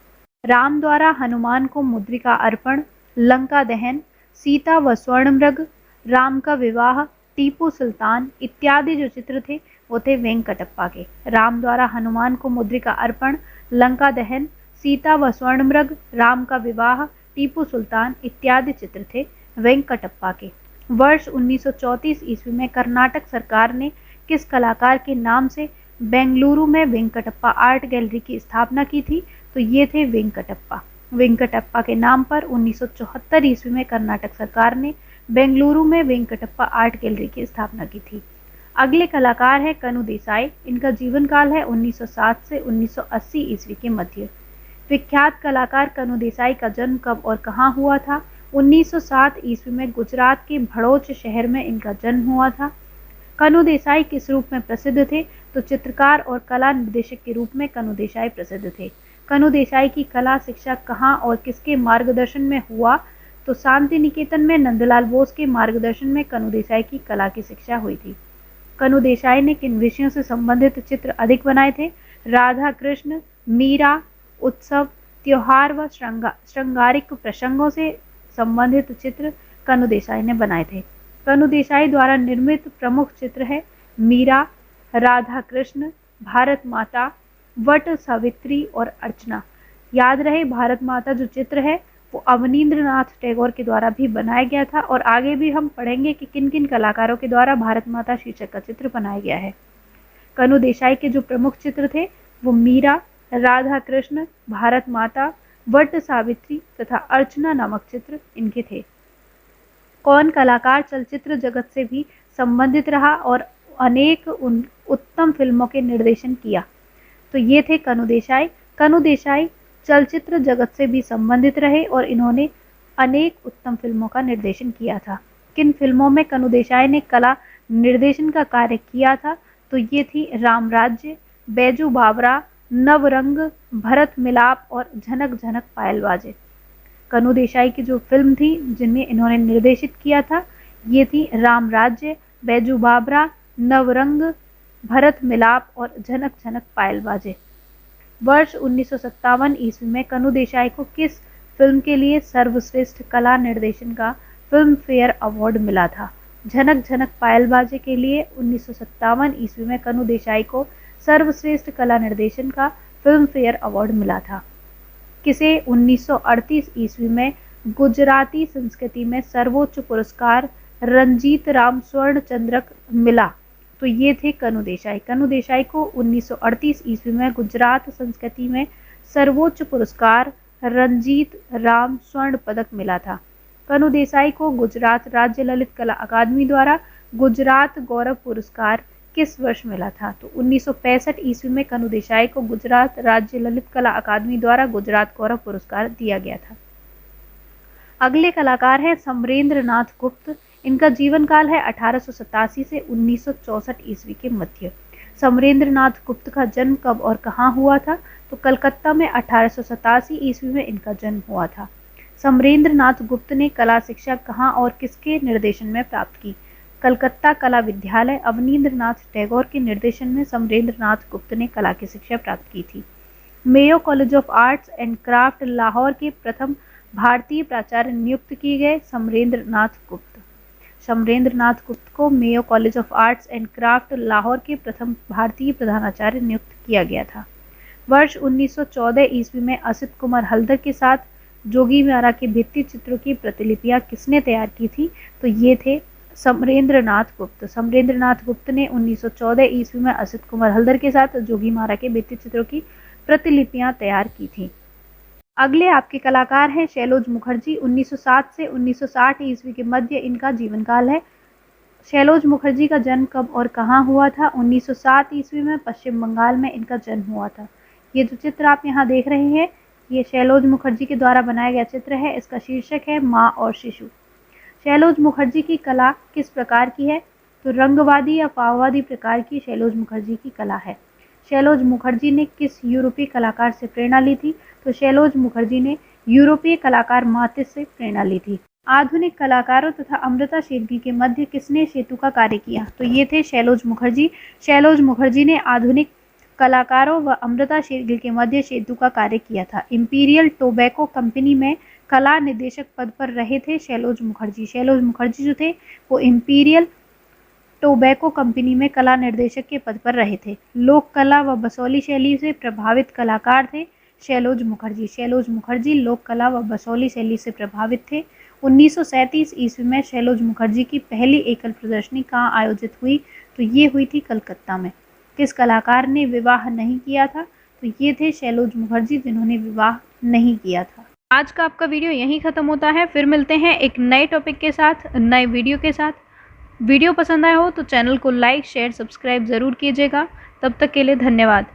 राम द्वारा हनुमान को मुद्रिका अर्पण, लंका दहन, सीता व स्वर्णमृग, राम का विवाह, टीपू सुल्तान इत्यादि जो चित्र थे वो थे वेंकटप्पा के। राम द्वारा हनुमान को मुद्रिका अर्पण, लंका दहन, सीता व स्वर्णमृग, राम का विवाह, टीपू सुल्तान इत्यादि चित्र थे वेंकटप्पा के। वर्ष 1934 ईस्वी में कर्नाटक सरकार ने किस कलाकार के नाम से बेंगलुरु में वेंकटप्पा आर्ट गैलरी की स्थापना की थी? तो ये थे वेंकटप्पा। वेंकटप्पा के नाम पर 1974 ईस्वी में कर्नाटक सरकार ने बेंगलुरु में वेंकटप्पा आर्ट गैलरी की स्थापना की थी। अगले कलाकार है कनु देसाई। इनका जीवन काल है 1907 से 1980 ईस्वी के मध्य। विख्यात कलाकार कनु देसाई का जन्म कब और कहाँ हुआ था? 1907 ईस्वी में गुजरात के भड़ोच शहर में इनका जन्म हुआ था। कनु देसाई किस रूप में प्रसिद्ध थे? तो चित्रकार और कला निर्देशक के रूप में कनु देसाई प्रसिद्ध थे। कनु देसाई की कला शिक्षा कहाँ और किसके मार्गदर्शन में हुआ? तो शांति निकेतन में नंदलाल बोस के मार्गदर्शन में कनु देसाई की कला की शिक्षा हुई थी। कनु देसाई ने किन विषयों से संबंधित चित्र अधिक बनाए थे? राधा कृष्ण, मीरा, उत्सव, त्योहार व श्रृंगारिक प्रसंगों से संबंधित चित्र कनु देसाई ने बनाए थे। कनु देसाई द्वारा निर्मित प्रमुख चित्र है मीरा, राधा कृष्ण, भारत माता, वट सावित्री और अर्चना। याद रहे, भारत माता जो चित्र है वो अवनींद्रनाथ टैगोर के द्वारा भी बनाया गया था, और आगे भी हम पढ़ेंगे कि किन किन कलाकारों के द्वारा भारत माता शीर्षक का चित्र बनाया गया है। कनु देसाई के जो प्रमुख चित्र थे वो मीरा, राधा कृष्ण, भारत माता, वट सावित्री तथा अर्चना नामक चित्र इनके थे। कौन कलाकार चलचित्र जगत से भी संबंधित रहा और अनेक उत्तम फिल्मों के निर्देशन किया? तो ये थे कनु देसाई। कनु देसाई चलचित्र जगत से भी संबंधित रहे और इन्होंने अनेक उत्तम फिल्मों का निर्देशन किया था। किन फिल्मों में कनु देसाई ने कला निर्देशन का कार्य किया था? तो ये थी राम राज्य, बैजू बावरा, नवरंग, भरत मिलाप और झनक झनक पायल बाजे। कनु देसाई की जो फिल्म थी जिनमें इन्होंने निर्देशित किया था ये थी राम राज्य, बैजू बावरा, नवरंग, भरत मिलाप और झनक झनक पायल बाजे। वर्ष 1957 ईस्वी में कनु देसाई को किस फिल्म के लिए सर्वश्रेष्ठ कला निर्देशन का फिल्म फेयर अवार्ड मिला था? झनक झनक पायल बाजे के लिए 1957 ईस्वी में कनु देसाई को सर्वश्रेष्ठ कला निर्देशन का फिल्म फेयर अवार्ड मिला था। किसे 1938 ईस्वी में गुजराती संस्कृति में सर्वोच्च पुरस्कार रंजीत राम स्वर्ण चंद्रक मिला? तो ये थे कनु देसाई। कनु देसाई को 1938 ईस्वी में गुजरात संस्कृति में सर्वोच्च पुरस्कार रंजीत राम स्वर्ण पदक मिला था। कनु देसाई को गुजरात राज्य ललित कला अकादमी द्वारा गुजरात गौरव पुरस्कार किस वर्ष मिला था? तो 1965 ईस्वी में कनु देसाई को गुजरात राज्य ललित कला अकादमी द्वारा गुजरात गौरव पुरस्कार दिया गया था। अगले कलाकार हैं समरेंद्र नाथ गुप्त। इनका जीवन काल है 1887 से 1964 ईस्वी के मध्य। समरेंद्र नाथ गुप्त का जन्म कब और कहाँ हुआ था? तो कलकत्ता में 1887 ईस्वी में इनका जन्म हुआ था। समरेंद्र नाथ गुप्त ने कला शिक्षा कहाँ और किसके निर्देशन में प्राप्त की? कलकत्ता कला विद्यालय अवनींद्रनाथ टैगोर के निर्देशन में समरेंद्र नाथ गुप्त ने कला की शिक्षा प्राप्त की थी। Mayo college of arts and craft Lahore के प्रथम भारतीय प्राचार्य नियुक्त किए गए समरेंद्र नाथ गुप्त। समरेंद्र नाथ गुप्त को Mayo college of arts and craft Lahore के प्रथम भारतीय प्रधानाचार्य नियुक्त किया गया था। वर्ष 1914 ईस्वी में असित कुमार हल्दर के साथ जोगी मारा के भित्ति चित्रों की प्रतिलिपियां किसने तैयार की थी? तो ये थे समरेंद्र नाथ गुप्त। समरेंद्र नाथ गुप्त ने 1914 ईस्वी में असित कुमार हल्दर के साथ जोगी मारा के भित्ति चित्रों की प्रतिलिपियां तैयार की थी। अगले आपके कलाकार हैं शैलोज मुखर्जी। 1907 से 1960 ईस्वी के मध्य इनका जीवन काल है। शैलोज मुखर्जी का जन्म कब और कहाँ हुआ था? 1907 ईस्वी में पश्चिम बंगाल में इनका जन्म हुआ था। ये जो चित्र आप यहाँ देख रहे हैं ये शैलोज मुखर्जी के द्वारा बनाया गया चित्र है। इसका शीर्षक है माँ और शिशु। शैलोज मुखर्जी की कला किस प्रकार की है? तो रंगवादी या फाववादी प्रकार की शैलोज मुखर्जी की कला है। शैलोज मुखर्जी ने किस यूरोपीय कलाकार से प्रेरणा ली थी? तो शैलोज मुखर्जी ने यूरोपीय कलाकार मातिस से प्रेरणा ली थी। आधुनिक कलाकारों तथा अमृता शेरगिल के मध्य किसने सेतु का कार्य किया? तो ये थे शैलोज मुखर्जी। शैलोज मुखर्जी ने आधुनिक कलाकारों व अमृता शेरगिल के मध्य सेतु का कार्य किया था। इंपीरियल टोबैको कंपनी में कला निदेशक पद पर रहे थे शैलोज मुखर्जी। शैलोज मुखर्जी जो थे वो इंपीरियल टोबैको कंपनी में कला निर्देशक के पद पर रहे थे। लोक कला व बसौली शैली से प्रभावित कलाकार थे शैलोज मुखर्जी। शैलोज मुखर्जी लोक कला व बसौली शैली से प्रभावित थे। 1937 ईस्वी में शैलोज मुखर्जी की पहली एकल प्रदर्शनी कहाँ आयोजित हुई? तो ये हुई थी कलकत्ता में। किस कलाकार ने विवाह नहीं किया था? तो ये थे शैलोज मुखर्जी जिन्होंने विवाह नहीं किया था। आज का आपका वीडियो यहीं ख़त्म होता है। फिर मिलते हैं एक नए टॉपिक के साथ, नए वीडियो के साथ। वीडियो पसंद आया हो तो चैनल को लाइक शेयर सब्सक्राइब ज़रूर कीजिएगा। तब तक के लिए धन्यवाद।